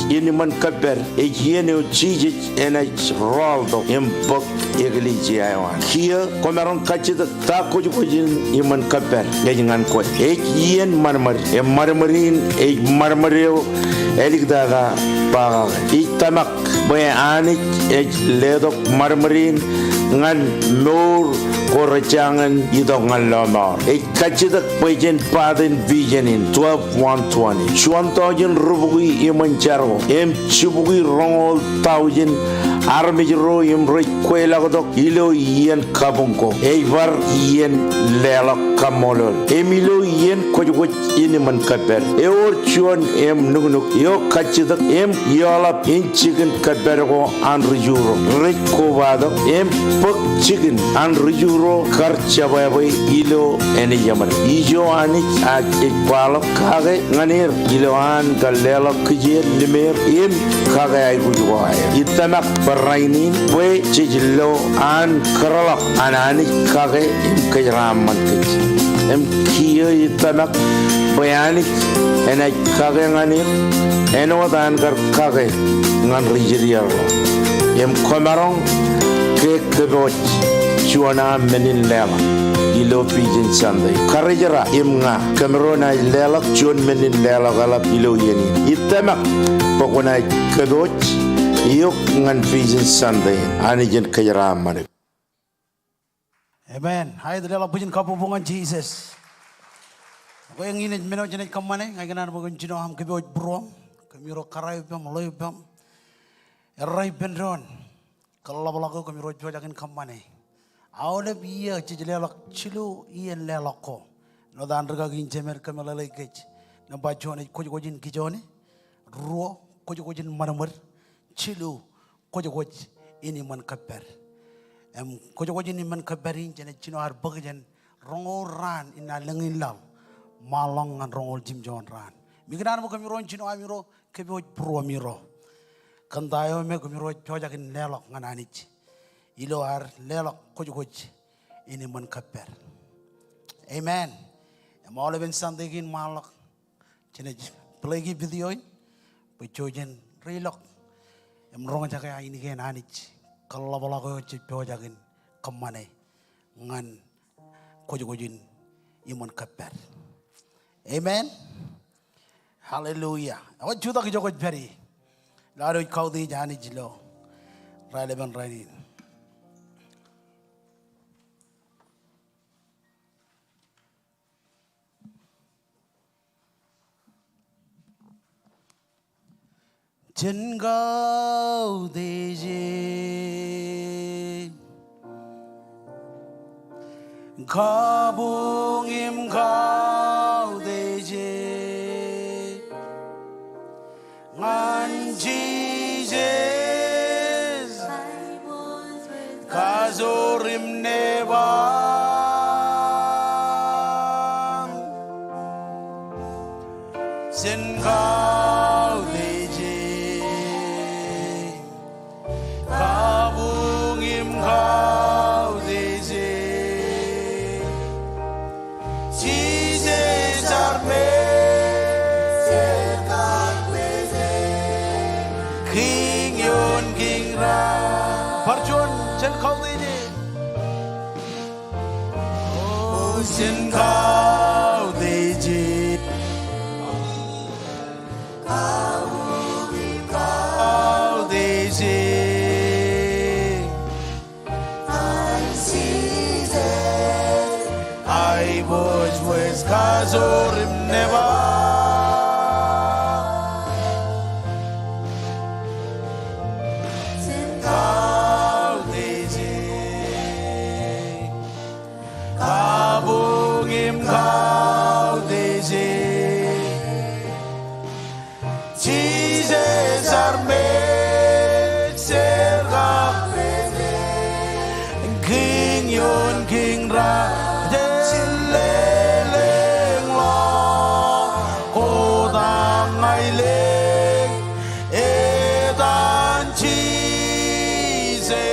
yini man kaber e yene chiji ena roldo em bog egleje ayan kia ko maron kachida ta ko jin iman kaber ngan ko e yen marmar em marmarin e marmareo eligdaga ba e tamak boy ani e ledok marmarin ngan nur korachangan idongan lomor e kachida pojen paden visionin 12:120 chuantojin rubugi imancharo em chubugi rongol taujin armijro im roi kwelagodok ilo yen kabunko e var yen lelo kamolol emilo yen kojgo iniman kaber e or chuan em nugnuk yo kachida em yolap in chicken kabergo an rujuro rekovado em pok chicken an rujuro karchababai ilo eni yaman ijo ani a ekwalo kage nganir ilo an galelo kije limer em kage ay gujwa itamak barainin we chijlo an karala anani kage em kajraman kije em kiyo itamak bayani ena kage nganir eno dan gar kage ngan rijiriaro em komarong ke kebot chuana menin lema ilo pijin Sunday karejara imnga Cameroon ay lelak chuan menin lelak alap ilo yeni itamak pokona kebot yok ngan pijin Sunday ani jen kajara mane. Amen. Hai dalam pujian kapubungan Jesus. Ko yang ini meno jenis kamane ngai kana bukan jino ham kebot brom kamiro karai pam loy pam erai benron kalau balago kamiro jagan kamane awle biya cijelelak cilu ien lelako no dan rega ginjemer kamala lekej no bajone kojin kijone ruo kojin marmar cilu kojoj ini man kaper em kojoj ini man kaperin jene cino har bagjen rongol ran ina lengin lam malang ngan rongol jimjon ran migran mo kamiro cino amiro keboj pro miro kandayo me kamiro jojakin lelok ngananich ilo har lelok kojoj ini man kaper amen em all ben sandegin malak jene plagi video pejojen relok em rong jaga ini gen anich kalau balago jojakin kamane ngan kojojin iman kaper amen hallelujah awak juta ke jokot beri lalu kau di jani jilo relevan rain Jengau deje kabung im kau deje ngan Jesus kazorim nebang sin kau deje kabung im kau deje Jesus arme King Yon King Ra Parchun Chen Kau Dini Oh Chen Kau Dini Kau Dini I was with Kazorim Neva ngaileng edan chise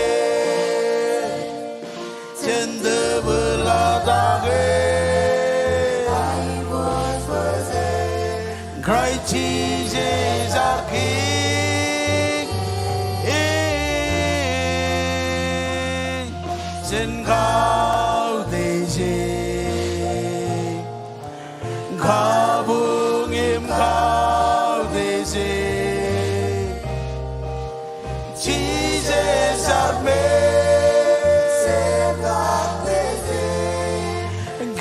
chende beladage Christ Jesus our King trên cao thế giới cao vương im cao thế giới Jesus our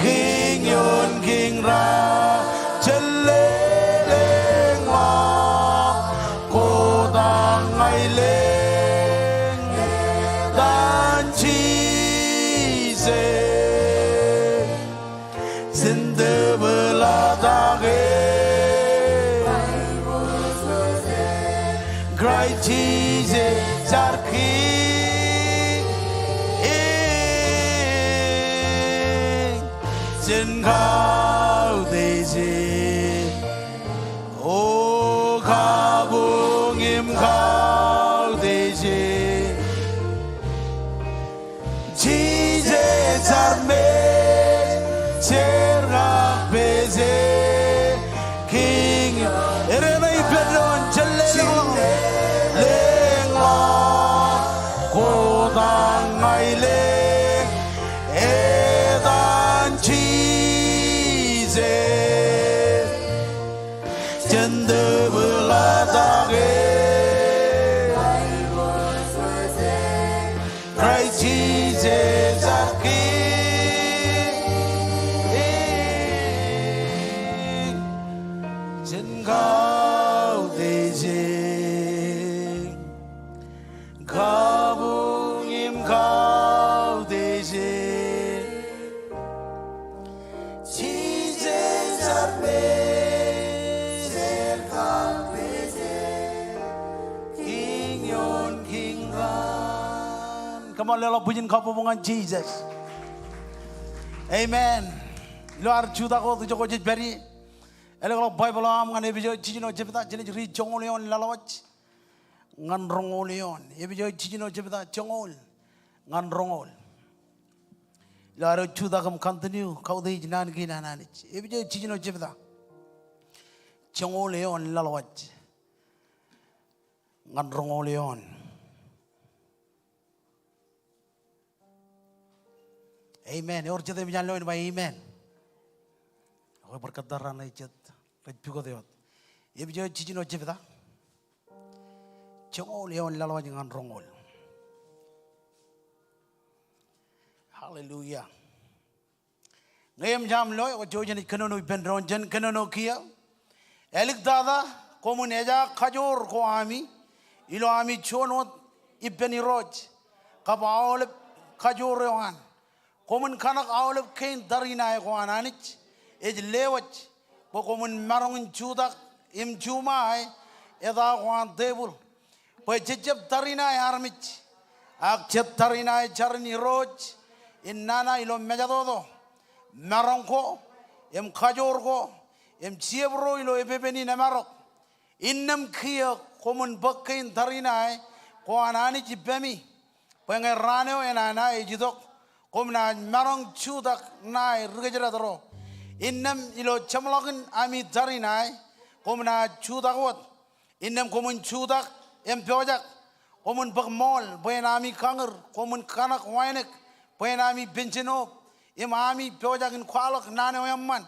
King yon King ra chân lên hoa cô đang ngày lên dan chi dê xin tư bờ la ta ghê Christ Jesus our King trên cao thế giới ô cao vương im cao thế giới Jesus our Messiah beze King erena ibedon cheleng lengwa kodang ngai leng edan Jesus chende beladage Christ Jesus our King trên cao thế giới cao vương im cao thế giới Jesus our King yon King ran Come on, lelo pujiin kau pupungan Jesus Amen Lo ar chuda ko tujo ko jit beri Ele kalau Bible am ngan ebijo chijino jepita jene ri jongolion lalawach ngan rongolion ebijo chijino jepita jongol ngan rongol Lo ar chuda kam continue kau dei jinan gi nananich ebijo chijino jepita jongolion lalawach ngan rongolion Amen. Or jete bijan loin by amen. Aku berkata rana ijat kajpuko deot. Ia bijo cicino jepita. Congol yon lalawa jangan rongol. Hallelujah. Ngayam jam loy o jojan ikanono benron jan kanono kia. Elik dada komun eja kajor ko ami. Ilo ami chonot ibeni roj. Kapaol kajor yohan. Komun kanak awlep kain darina ko ananich. Ej lewach. Bo komun marong judak im jumai eda wan debul. Bo jejeb darina armich. Ak jet darina jarni roj. In nana ilo mejadodo. Marong ko im kajor ko im siebro ilo ebebeni namarok. Innam kia komun bakkain darina ko ananich bemi. Pengen raneo enana ejidok. Komna marong chudak nai rigejeradoro. Innam ilo chamlogin ami darinai. Komna chudakot. Innam komun chudak empojak. Komun bakmol boyen ami kanger. Komun kanak wainek boyen ami benchino. Im ami pojak in kwalok nane oyamman.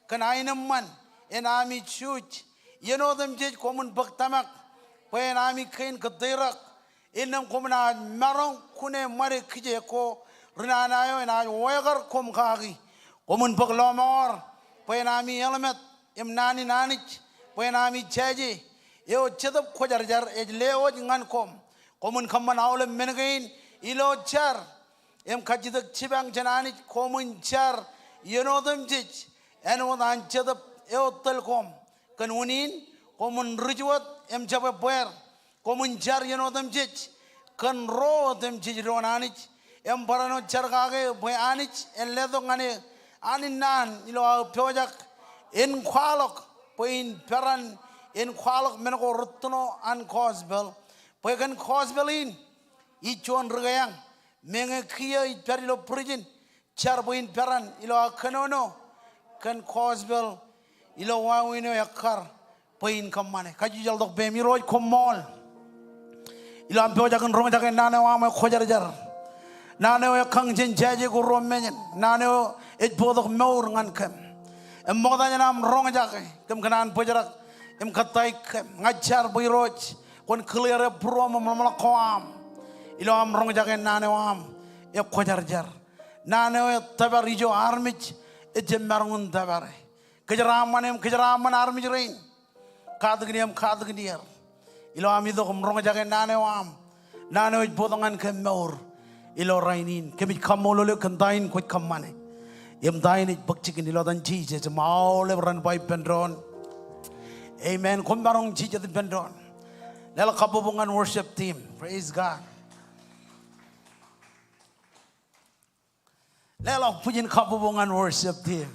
Kan ainamman en ami chuch. You know them jej komun baktamak boyen ami kain kadirak. Innam komna marong kune mare kije ko. Rinanayo na wegar kom kagi komun baglomor poenami elemet imnani nanich poenami cheji eo chedap khojarjar ejleo ngan komun khamman awle mengain ilo char em khajidak chibang janani komun char yenodam jij enodan chedap eo telkom kanunin komun rijwat em jabe boer komun char yenodam jij kan ro dem jij ronanich em barano chargage boy anich en ledo ngane anin nan ilo projak en kwalok poin peran in kwalak menako rutuno an cosbel pegan cosbelin ichon regayang menge kia it perilo prison charboin peran ilo akanono kan cosbel ilo wawino yakar pain kamane kajijal dok bemiro komol ilo ampo jagan rong jagan nane wama khojar nane o kangjen jaje ko romenyen nane o it bodok meur ngan kem em modanya nam rong jake kem kanan pojarak em katai kem ngajar biroj kon clear prom malakoam ilo am rong jagan nane wam e khojar nane o tabarijo armich e jemarun tabare kejaraman armich rein kadgniam ilo amido rong jagan nane wam nane o bodongan kem meur ilo rainin kemi kamolole kandain kwat kamane yam dain it bakchikin ilo dan Jesus maule ran by pendron amen kombarong Jesus pendron lela kabubungan worship team praise God lela pujin kabubungan worship team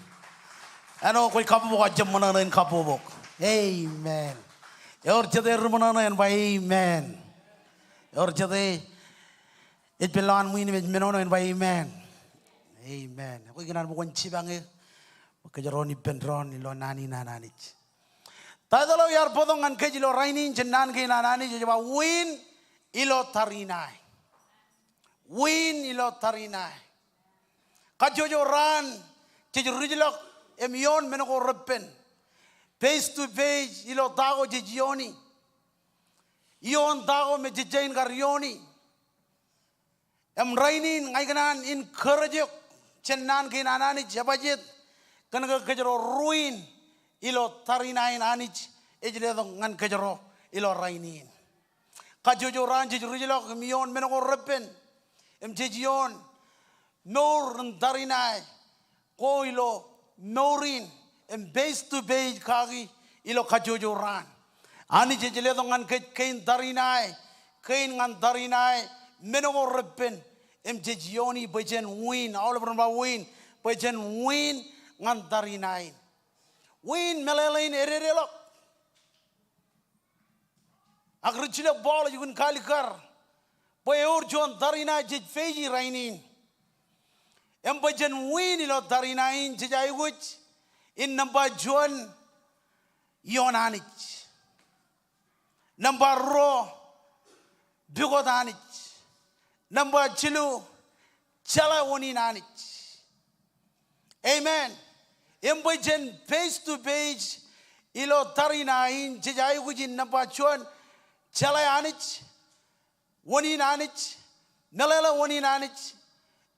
ano koy kabubuk jamana ren kabubuk amen yor jade rumana en by amen yor jade it belong we need menono and by amen amen we can bukan cibange kejaroni pendron ilo nani nananich tadalo yar podongan kejilo rainin jenan ke nanani jeba win ilo tarinai kajojo ran jejurijlok emion menoko repen face to face ilo dago jejioni ion dago me jejain garioni em rainin ngai kanan encourage chenan ke nanani jabajit kanaga kejero ruin ilo tarinain anich ejle dong ngan kejero ilo rainin kajojo ran jejurijlok mion menoko repen em jejion nor tarinai ko ilo norin em base to base kagi ilo kajojo ran ani jejle dong ngan kein tarinai kein ngan tarinai menoko repen em jejioni bajen win all over ba win bajen win ngan tarinai win melelain ererelok agrichile bol yugun kalikar payor jon tarinai jej feji rainin em bajen win ilo tarinain jejai guch in namba jon yonanich number ro bigodanich number chilu chala woni nanich amen embajen face to page ilo tarinain jejai gujin number chon chala anich woni nanich nalela woni nanich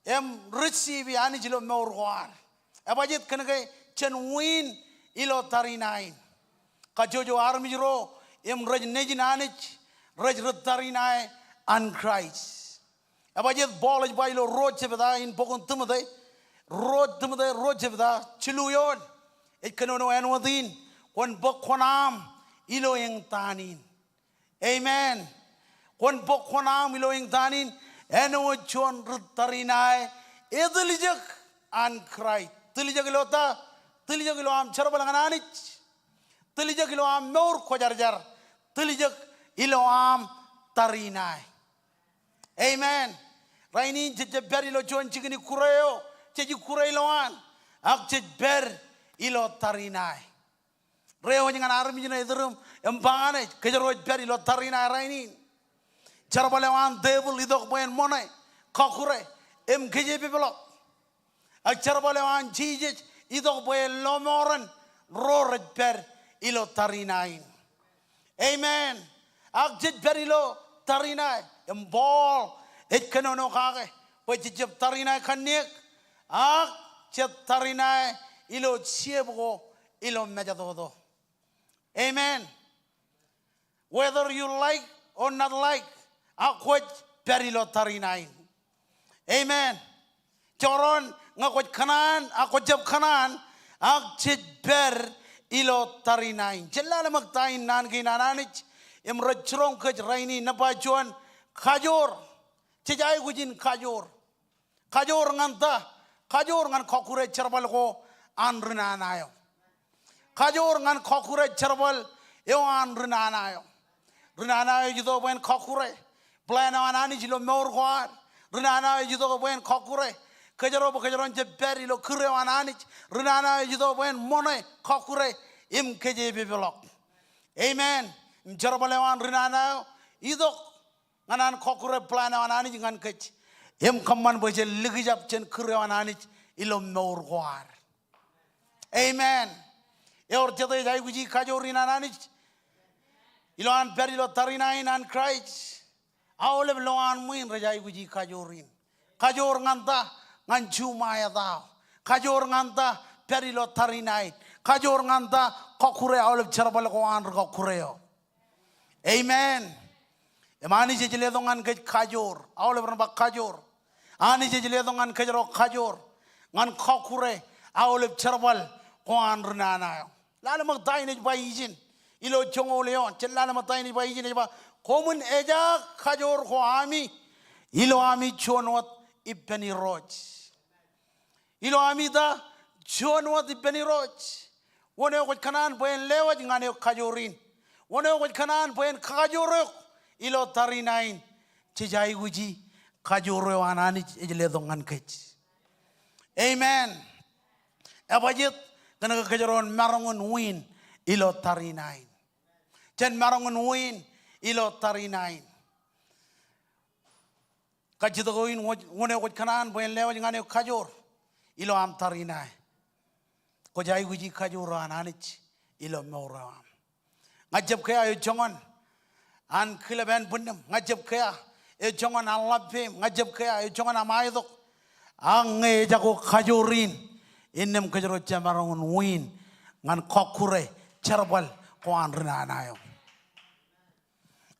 em receive anich lo morwar abajet kanage chen win ilo tarinain kajojo armijro em raj nejinanich raj tarinai an Christ abajet bolaj bailo road chevda in pokon tumade road chevda chiluyon it kanono anwadin kon bokkonam ilo yang tanin amen kon bokkonam ilo yang tanin eno chon tarinai edilijak an Christ tilijak lota tilijak lo am charbalangananich tilijak lo am nor khojarjar tilijak ilo am tarinai amen rainin jeber ilo jon chigini kurayo cheji kuray loan ak jeber ilo tarinai reo ngan armi jina idrum empangane kejero ber ilo tarinai rainin charbalewan devil idok boen monai kakure em kejebe blok ak charbalewan jije idok boen lomoran ro ber ilo tarinai amen ak jeber ilo tarinai embol it kanono kage pejep tarinai kanik ak chet tarinai ilo chiebgo ilo mejadodo amen whether you like or not like akwaj perilo tarinai amen choron ngakwaj kanan akwaj kanan ak chet ber ilo tarinai jelala magtain nan ginananich em rajrong kaj raini napajuan kajor cejai gujin kajor nganta kajor ngan kokure charbal ko anrina nayo kajor ngan kokure charbal Ewan rinanayo. Rinanayo jito buen kokure. Plano anani jilo meur kwar. Rinanayo jito buen kokure. Kajaro bo kajaron je beri lo kure anani. Rinanayo jito buen mone kokure. Im keje bibelok. Amen. Jarabalewan rinanayo. Idok nganan kokure plano anani jangan kech. Im kaman boje ligijap chen kure anani ilo meur kwar. Amen. Eor jete jai guji kajori anani. Iloan perilo tarinain an Christ. Awalem loan muin rajai guji kajorin. Kajor nganta ngan cuma dao. Kajor nganta perilo tarinain. Kajor nganta kokure awalem cerabal koan kokureo. Amen. Emani jejile dongan ke kajor. Awalem ramba kajor. Ani jejile dongan kajoro kajor. Ngan kokure awalem cerabal koan renanayo. Lalu magdai nej bayijin. Ilo chongo leon chelala matai ni bai ni ba komun eja kajor ko ami ilo ami chonot ipeni roj ilo ami da chonot ipeni roj wone ko kanan boen lewaj ngane kajorin wone ko kanan boen kajoro ilo tarinain chejai guji kajoro anani ejle dongan kech. Amen. Abajit kana kajoron marangun win ilo tarinain. Jen marangun win ilo tarinain. Kajito win wone ko kanan boen lewa ngane kajor ilo am tarinai. Ko jai guji kajor ananich ilo mora. Ngajab kaya ayo jongon an kilaben bundem ngajab kaya ayo jongon an labem ngajab kaya ayo jongon amaydok ang jago kajorin innem kajoro jamarangun win ngan kokure cerbal koan renanayo.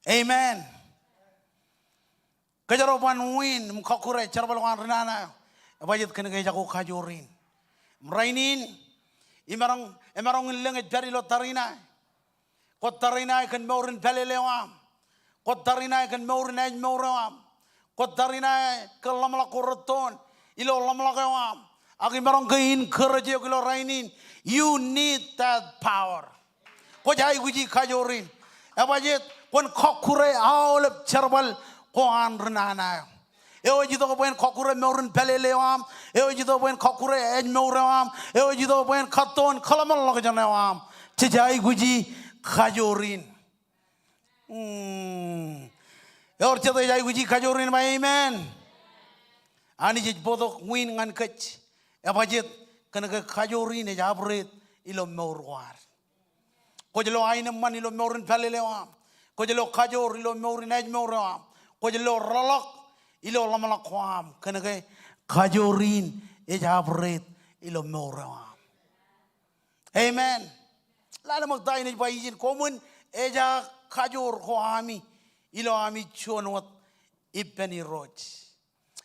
Amen. Kajaro pan win kokure cerbal koan renanayo. Abajit kene jago kajorin. Mrainin emarang lenget dari lo tarina. Kot tarina kan maurin pelelewam. Kot tarina kan maurin ej maurawam. Kot tarina kan lamla koroton. Ilo lamla kawam. Agi marang kain kerja kilo rainin. You need that power. Ko jai guji kajorin. Abajit kon kokure awlep cerbal koan renanayo. Ewa jito ko poen kokure meurin pelelewam. Ewa jito poen kokure ej meurawam. Ewa jito poen katon kalamal lo janewam. Jai guji kajorin. Ewa jito jai guji kajorin ba amen. Ani jij bodok win ngan kech. Abajit kana kajorin e jabret ilo meurwar. Ko jelo aina man ilo meurin pelelewam. Ko jelo kajor ilo meurin ej meurawam. Ko jelo rolok ilo lamala kwam kana kajorin e jabret ilo meurawam. Amen. Lala magdai ni bayijin komun eja kajor ko ami ilo ami chonot ipeni roj.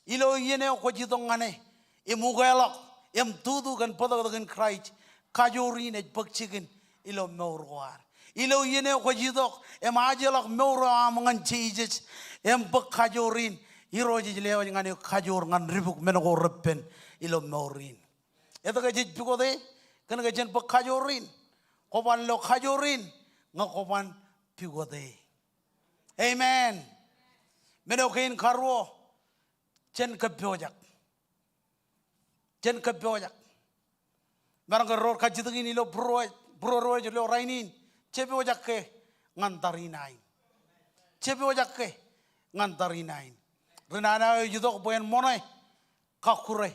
Ilo yene ko jidongane imugalak em tudu kan podo kan Christ kajorin e pagchigen ilo meurwar. Ilo yene ko jidok em ajelak meurawam ngan Jesus em pag kajorin iroji lewa ngane kajor ngan ribuk menogo repen ilo meurin. Eto ka jij pigode kana jen pag kajorin. Kopan lo kajorin ngakopan pigode. Amen. Menokain karwo jen kebyojak. Jen kebyojak. Marang keror kajitengin ilo bro lo rainin. Cebyojak ke ngantarinain. Cebyojak ke ngantarinain. Renana judok poen monai kakure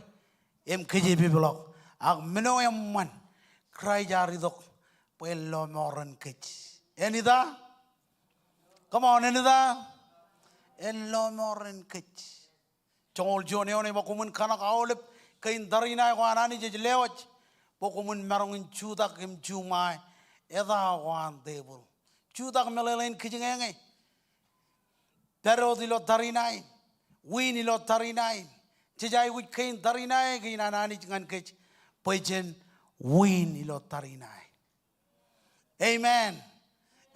em KJP blok. Ag meno em man cry jari dok poen lo moran kech. Enida? Come on enida? En lo moran kech. Chongol jone one bakumun kanak awlep kain darina ko anani je lewaj bakumun marongin chudak em chumai eda wan table. Chudak melelain kijengenge. Pero dilo darinain. Win ilo tarinain. Jejai wit kain tarinain kain anani jangan kech. Poijen win ilo tarinain. Amen.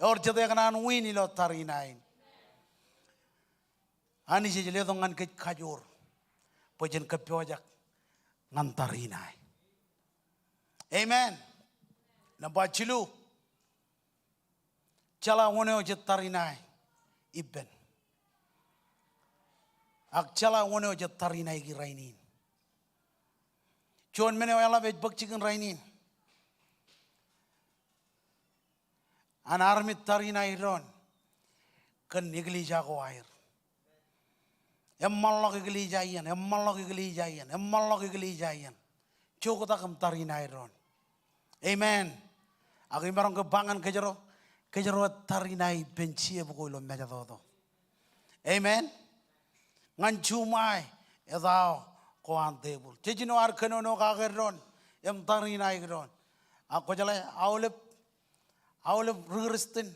Or jede kanan win ilo tarinain. Ani jejele dongan kech kajor. Poijen kepiojak ngan tarinain. Amen. Nampak cilu. Chala wone o tarinai ibben. Ak chala wone o tarinai gi rainin. Chon mene o yala bej bakchikin rainin. An army tarinai ron. Kan iglija ko air. Emmalok iglijayan, emmalok iglijayan, emmalok iglijayan. Cukup tak tarinai ron. Amen. Aku imarong kebangan kejero tarinai benci buku lo meja todo. Amen. Ngan cumai edao ko antebul. Cecino arkeno no kageron em tarinai ron. Aku jalan aulep rigristin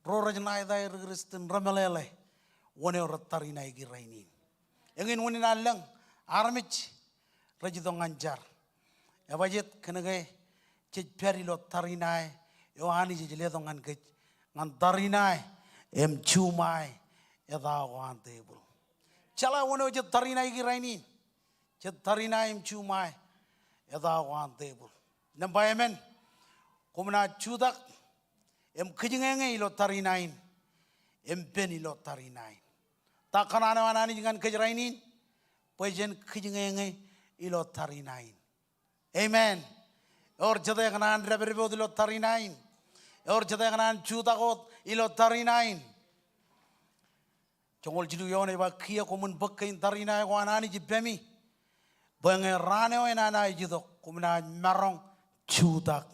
rorajnai dai rigristin ramelele. Wone or tarinai girainin. Engin wone nalang armich rajito nganjar. Ebajet kenege peri lo tarinai Yohani jile to ngan tarinai em chumai eda wan table chala wono je tarinai gi rainin je tarinai em chumai eda wan table nambayemen kumna chudak em kijingenge lo tarinain em peni lo tarinain takanana wanani jangan kejrainin pojen kijingenge ilo tarinain. Amen. Or jada kanan reberbo ilo tarinain. Or jada kanan chutakot ilo tarinain. Chongol jidu yone ba kia komun bakkain tarinai ko anani jibemi. Bangerane o enana jido kumna marong chutak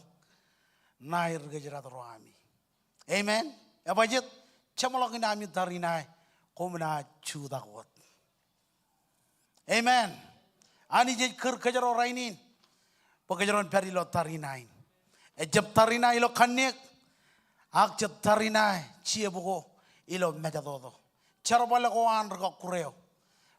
nair gejrat roami. Amen. Abajit chamolok nami tarinai kumna chutakot. Amen. Ani jej ker kejaro rainin. Pekerjaan peri lo tarinai, ejab tarinai lo kanek, ak jab tarinai cie buko ilo mejadodo. Cara balik kawan rekok kureo,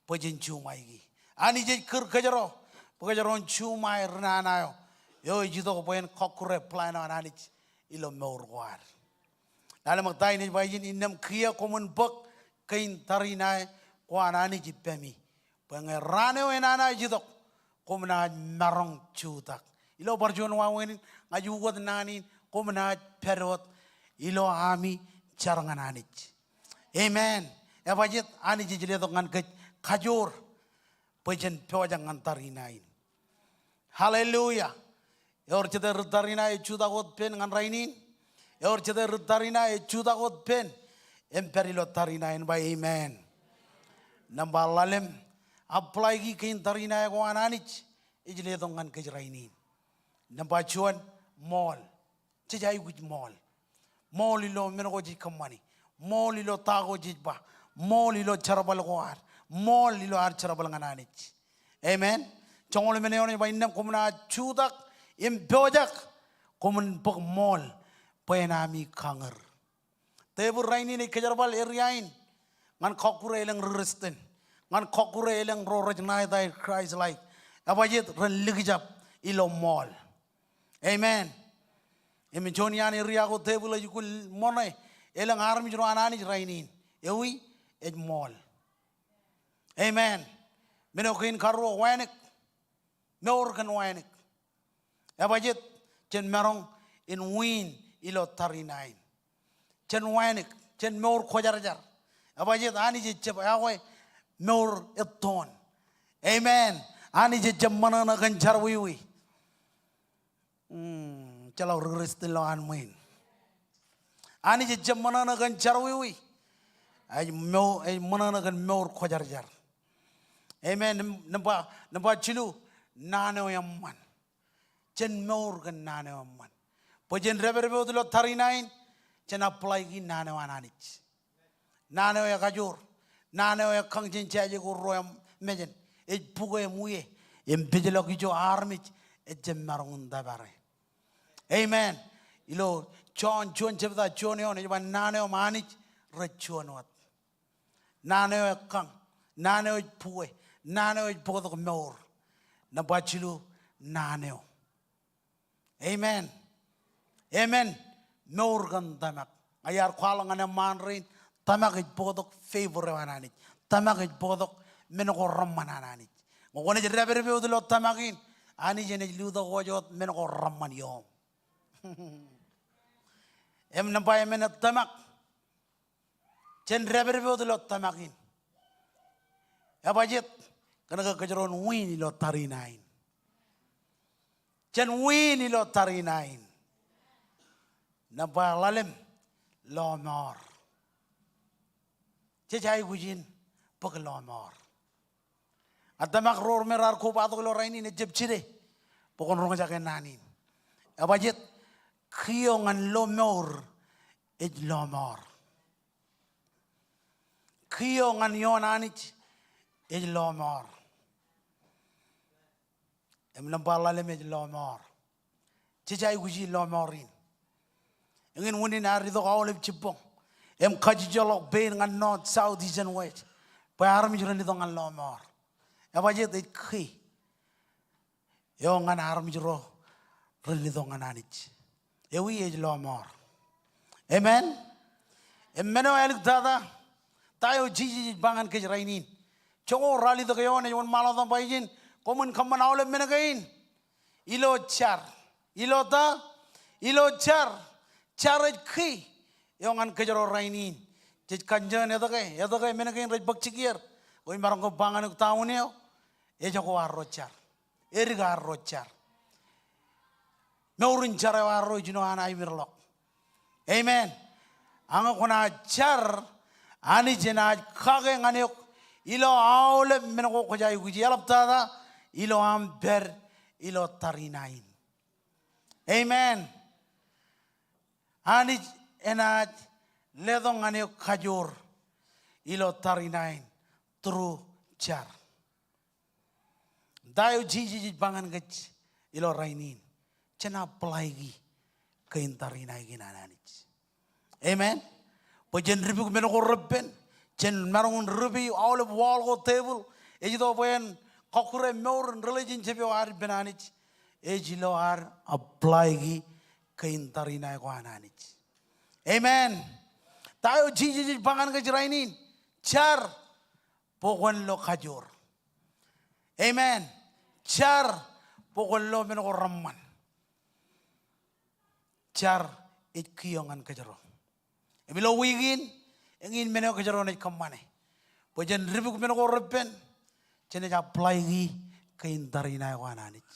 pejin cumai gi. Ani jadi kerjaro, pekerjaan cumai renanayo, yo jido poin kok kure plan anani ilo meurwar. Dalam maktai ini pejin inam kia komun bek kain tarinai kawan anani jipemi, pengeraneo enana jido. Kumna marong chutak ilo barjon wawen ngajugod nanin kumna perot ilo ami charangananich. Amen. Ebajit ani jijile to ngan kajur pejen pewajang ngan tarinain. Hallelujah. Yor chete tarinai chutakot pen ngan rainin. Yor chete tarinai chutakot pen emperilo tarinain by amen. Nambalalem apply gi kain tarinai ko ananich ijle dongan kejrainin nambachuan mall chejai guj mall ilo menogo ji kamani mall ilo tago jibba mall ilo charabal ko ar mall ilo ar charabal ngananich. Amen. Chongol meneone ba innam kumna chudak impojak kumun pok mall penami kanger tebur rainin kejarabal eriain ngan kokure eleng resten ngan kokure eleng roraj nai dai Christ like abajit religijap ilo mall. Amen. Emi joniani ria ko tebula yukul monai eleng armi jro anani rainin ewi ed mall. Amen. Menokin karo wanek nor kan wanek abajit chen merong in win ilo tarinain chen wanek chen mor khojarjar abajit ani je chep awe Nor eton. Amen. Ani je jamana na ganjar wiwi. Chalo ristin lo anmuin. Ani je jamana na ganjar wiwi. Ay mana na gan meur khojarjar. Amen. Nampa chilu nano yamman. Chen meur gan nano yamman. Pojen rebe utulo tarinain chen apply gi nano ananich. Nano ya kajur. Nana ya kangjin chaje ko royam mejen e pugo e muye em bejelo ki jo armich e jemmarun dabare. Amen. Ilo chon chebda chon yon e ban nana o manich rechon wat. Nana ya kang nana e puwe nana e pugo ko meur na bachilu nana. Amen. Amen. Meur gan damak ayar kwalangan manrin tamak ipodok favor ananich tamak ipodok menoko ramman ananich ngone je rebe udulo tamakin ani je ne ludo gojot menoko ramman yom. Em nampai men tamak. Chen reberbe lo tamakin. Apa jet? Karena kejeron win lo tarinain. Chen win lo tarinain. Nampai lalem lo mor. Cecai gujin pok lo mor. Atamak ror merar ko pato lo raini ne jeb chire. Pokon rong jaken nanin. Apa jet? Kiyongan lo mor ej lo mor. Kiyongan yon anich ej lo mor. Em nampai lalem ej lo mor. Cecai gujin lo morin. Ingin wuni nari do kawalip cipong. Em kaji jolok bain ngan north, south, east and west. Pa armi juran dito ngan lomor. Apa aja it khi. Yo ngan armi juro ren dito ngan anich. Ewi ej lomor. Amen. Emeno elik dada. Tayo jiji bangan ke rainin. Chongo rali do kayo na yon maladong paijin. Komun kaman awlem menagain. Ilo char. Ilo ta. Ilo char. Charaj khi yung an kajaro rainin jij kanjan edo kay menagain raj bakchikir oy marang ko bangan ko taon niyo ejo ko arrochar eriga arrochar meurin chara arro jino anay mirlok amen ang ko na char ani jena kage nganyok ilo awle menako ko jay guji alaptada ilo amber ilo tarinain amen. Ani enat ledong aneo kajur ilo tarinain true char. Dayo jiji bangan gach ilo rainin. Cena pelaigi kain tarinai ginananich. Amen. Pojen ribu kumeno ko reben. Chen marungun ribu all of wall ko table. Eji to poyen kokure meur religion chepe ar benanich. Eji lo ar apply kain tarinai ko ananich. Amen. Tayo jiji bangan ka jirainin. Char pokon lo kajur. Amen. Char pokon lo menoko ramman. Char it kiyongan kajaro. Emilo wigin engin menoko kajaro na kamane. Pojen ribu menoko repen. Chene ja apply kain tarinai ko ananich.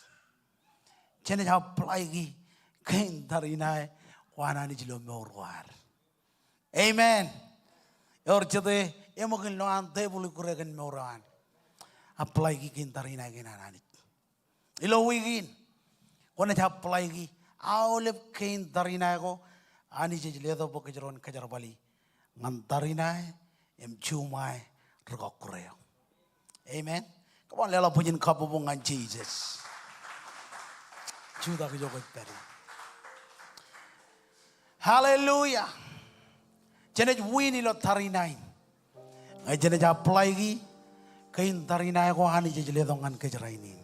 Chene ja apply kain tarinai wanani jilo meurwar. Amen. Yor jete emokin lo ante bulu kuregen meuran. Apply ki kain tarinai ginanani. Ilo wigin. Kona ja apply ki awlep kain tarinai ko ani jile do bokjeron kajar bali. Ngan tarinai em chumai rgok kureo. Amen. Come on, lela punya kabubungan Jesus. Juda kejokot tadi. Hallelujah. Jenej wini lo tarinain. Ay jenej apply gi kain tarinai ko hani jejle dongan kejrainin.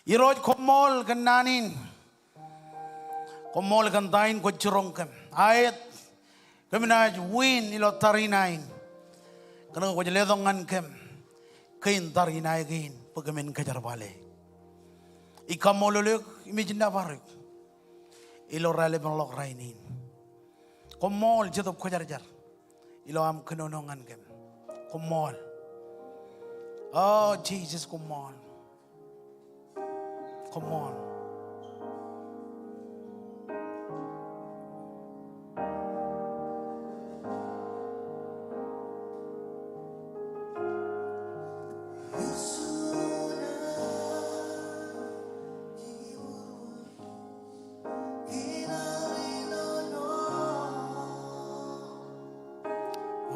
Iroj komol kananin. Komol kantain ko churongkem. Ayat keminaj win ilo tarinain. Kana ko jele dongan kem. Kain tarinai gin pagamin kejarbale. Ikamololek imijinda barek. Ilo rale melok rainin. Komol jatuh kujar-jar. Ilo am kenonongan kem. Komol. Oh Jesus, komol. Komol.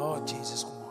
Oh Jesus, come on.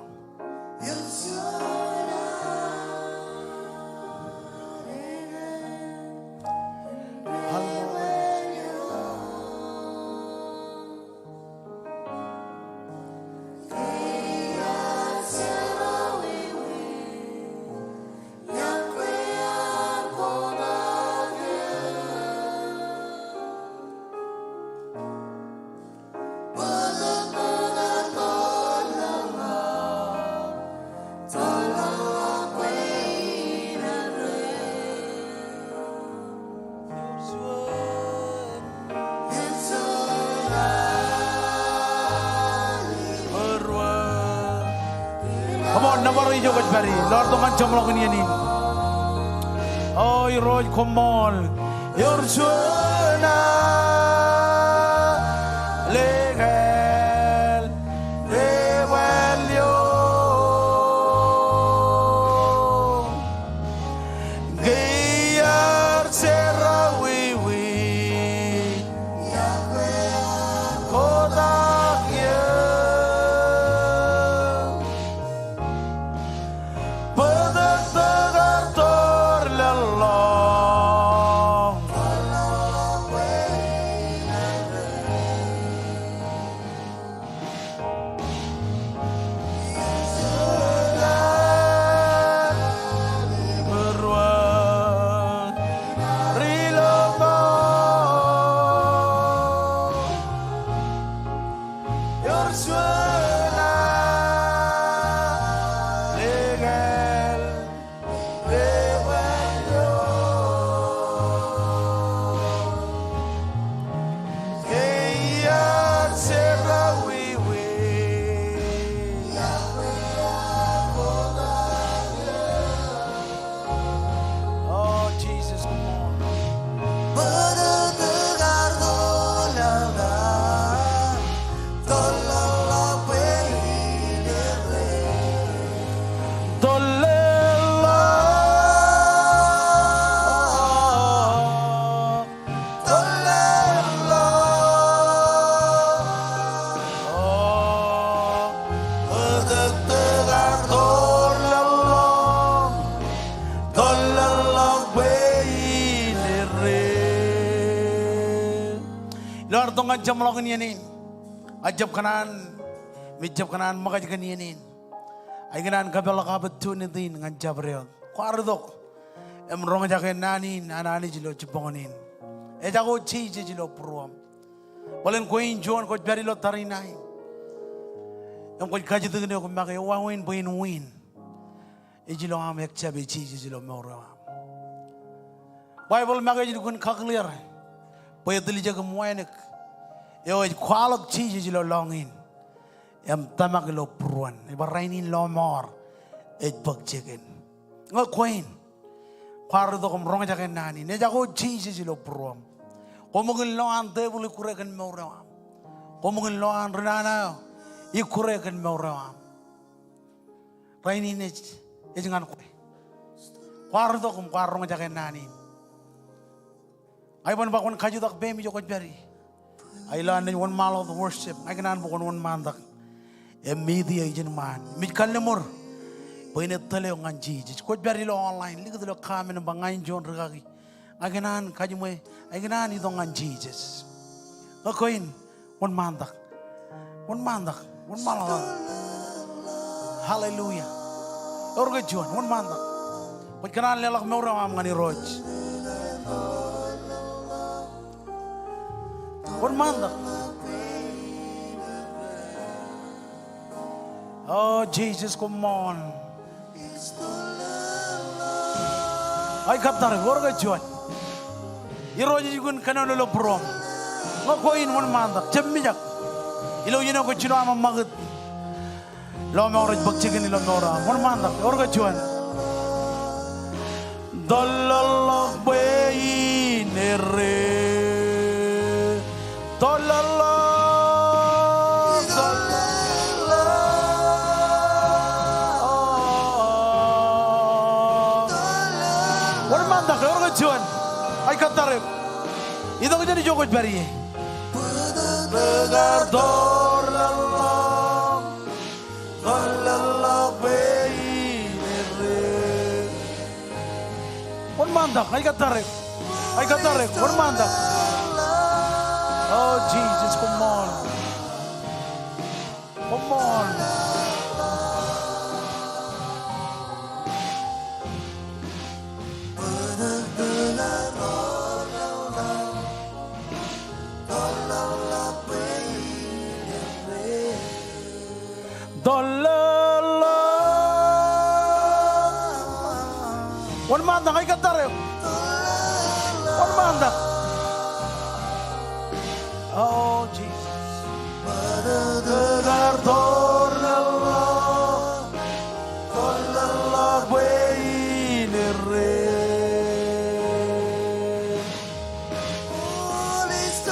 Bari jo kat bari. Lord to ngancam lo kini. Oh, Roj komol. Yorsuena. Legel. Revelio. Gayar serawiwi. Kodakya. Pedagang terlelong. Beruang rilongo. Yorsuena legal revelio. Gayar serawiwi. Oh Jesus, come on. Berdengar dolangan, tolonglah penginere. Lord tong ngajam lo kanyanin. Ajab kanan, mijab kanan makaj kanyanin. Ay kanan kabela kabat tunitin ngajab real. Kuardok. Emrong jaken nanin anani jilo cipongonin. Ejago chije jilo pruam. Walen koin juan ko beri lo tarinai. Em ko kaji tu ko makai wawin poin win. Ejilo am ek chabe chije jilo moro. Bible makai jilo kun kaklir. Poy dili jaga muanek. Yo kwalok chije jilo longin. Em tamak lo pruan. Ibarainin lo mor. Bag chicken. Ngakoin. Kuardo kom rong jaken nani. Ne jago chije jilo pruam. Komungin lo an tebuli kurekan moro. Komungin lo an renana. Ikurekan moro. Rainin jangan kue. Kuardo kom kuarong jaken nani. Ay ban bakon kaju tak bemi jokot beri. Ay lan one mile of the worship. Ay kanan bakon one man tak. Media ijen man. Mit kalemur. Pwede tale ang Jesus. Kot beri lo online. Lihat lo kami ng bangayin John regagi. Ay kanan kaju mo. Ay kanan ito ang Jesus. Ngakoin one man tak. One man tak. One man tak. Hallelujah. Orga John one man tak. Pwede kanan lelak mo rin ang ni Roj. One man tak. Oh Jesus, come on. Ay kaptar, orga John. Iroji jigun kanon lo prom. Ngakoin one man tak. Cemijak. Ilo yun ako chino amang magat. Lo mo oraj bagchigan ilo nora. One man tak. Orga John. Dalalak bayin ere. Dalalak. Juan, ay katarip. Ito ko dyan i-jokot bari. Pegar dorlalang, dorlalabeyinere. One mandak, ay katarip. Ay katarip, one mandak. Oh Jesus, come on. Come on. One mandak ay katarip. One mandak. Oh Jesus. Pegar dorlalang.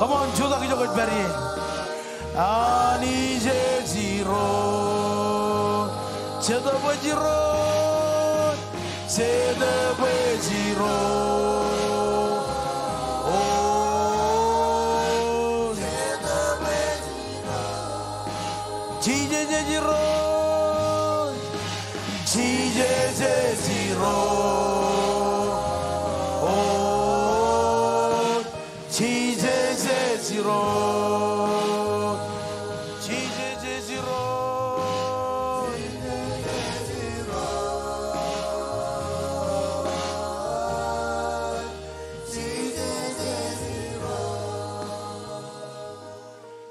Come on, Judah kijokot bari. Ani jeziro, seda bajiro, seda bajiro. Oh, seda bajiro. Jije jeziro, jije jeziro. Oh, jije jeziro.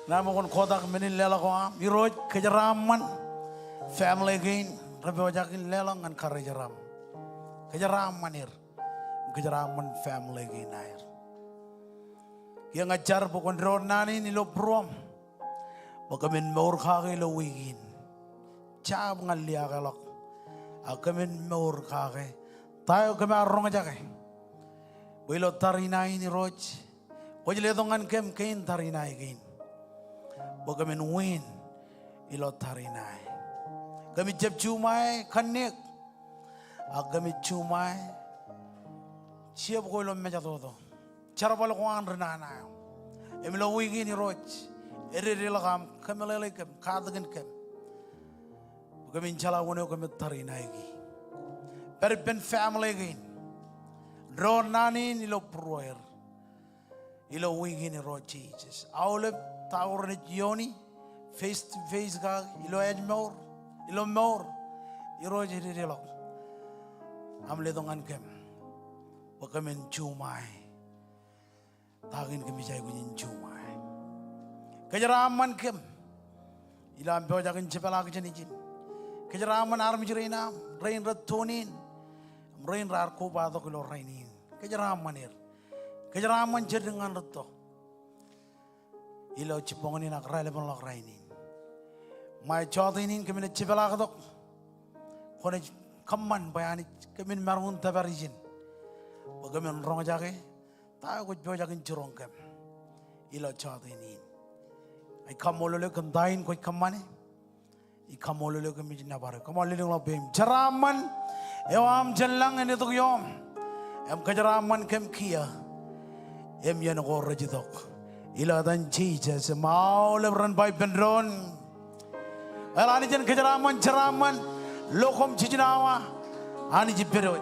Nama kon kodak menin lela ko am iroj kejaraman family gain rabi wajakin lela ngan karajaram kejaraman ir kejaraman family gain air yang ajar pokon drone nani nilo prom bakamin maur kaki lo wigin cab ngalia kalok akamin maur kaki tayo kami arong aja kay wilo tarinay ni roj wajile dongan kem kain tarinay gain bagaimana win ilo tarinai kami jeb cumai kanek agami cumai siap ko ilo meja todo cara bala ko an renana emilo wigi ni roch ere relakam kami lele kem kadagen kem bagaimana chala wono kami tarinai gi perpen family gain ro nani ilo proer ilo wigi ni roch Jesus aule Tower ni Yoni face to face ga ilo edmor ilo mor iro jeri relo amle dongan kem bakamen chumai tagin kemi jay kunin chumai kejaraman kem ilam be jakin chepala ke jeni jin kejaraman armi jirena rain ratonin rain rar ko ba do kilo rainin kejaraman ir kejaraman dengan reto ilo cipongani nak rale pon lak rainin mai chodinin kemin cipela kadok kone kamman bayani kemin marun tabarijin bagamen rong jage ta ko jo jakin jurong kem ilo chodinin ai kamolole kem dain ko kamane I kamolole kem jinna bare kamolole lo bem jaraman ewam jellang ene to yom em kajaraman kem kia em yen go rajidok ila dan Jesus mau lebran bai benron alani jen kejaraman jaraman lokom jijinawa ani jipero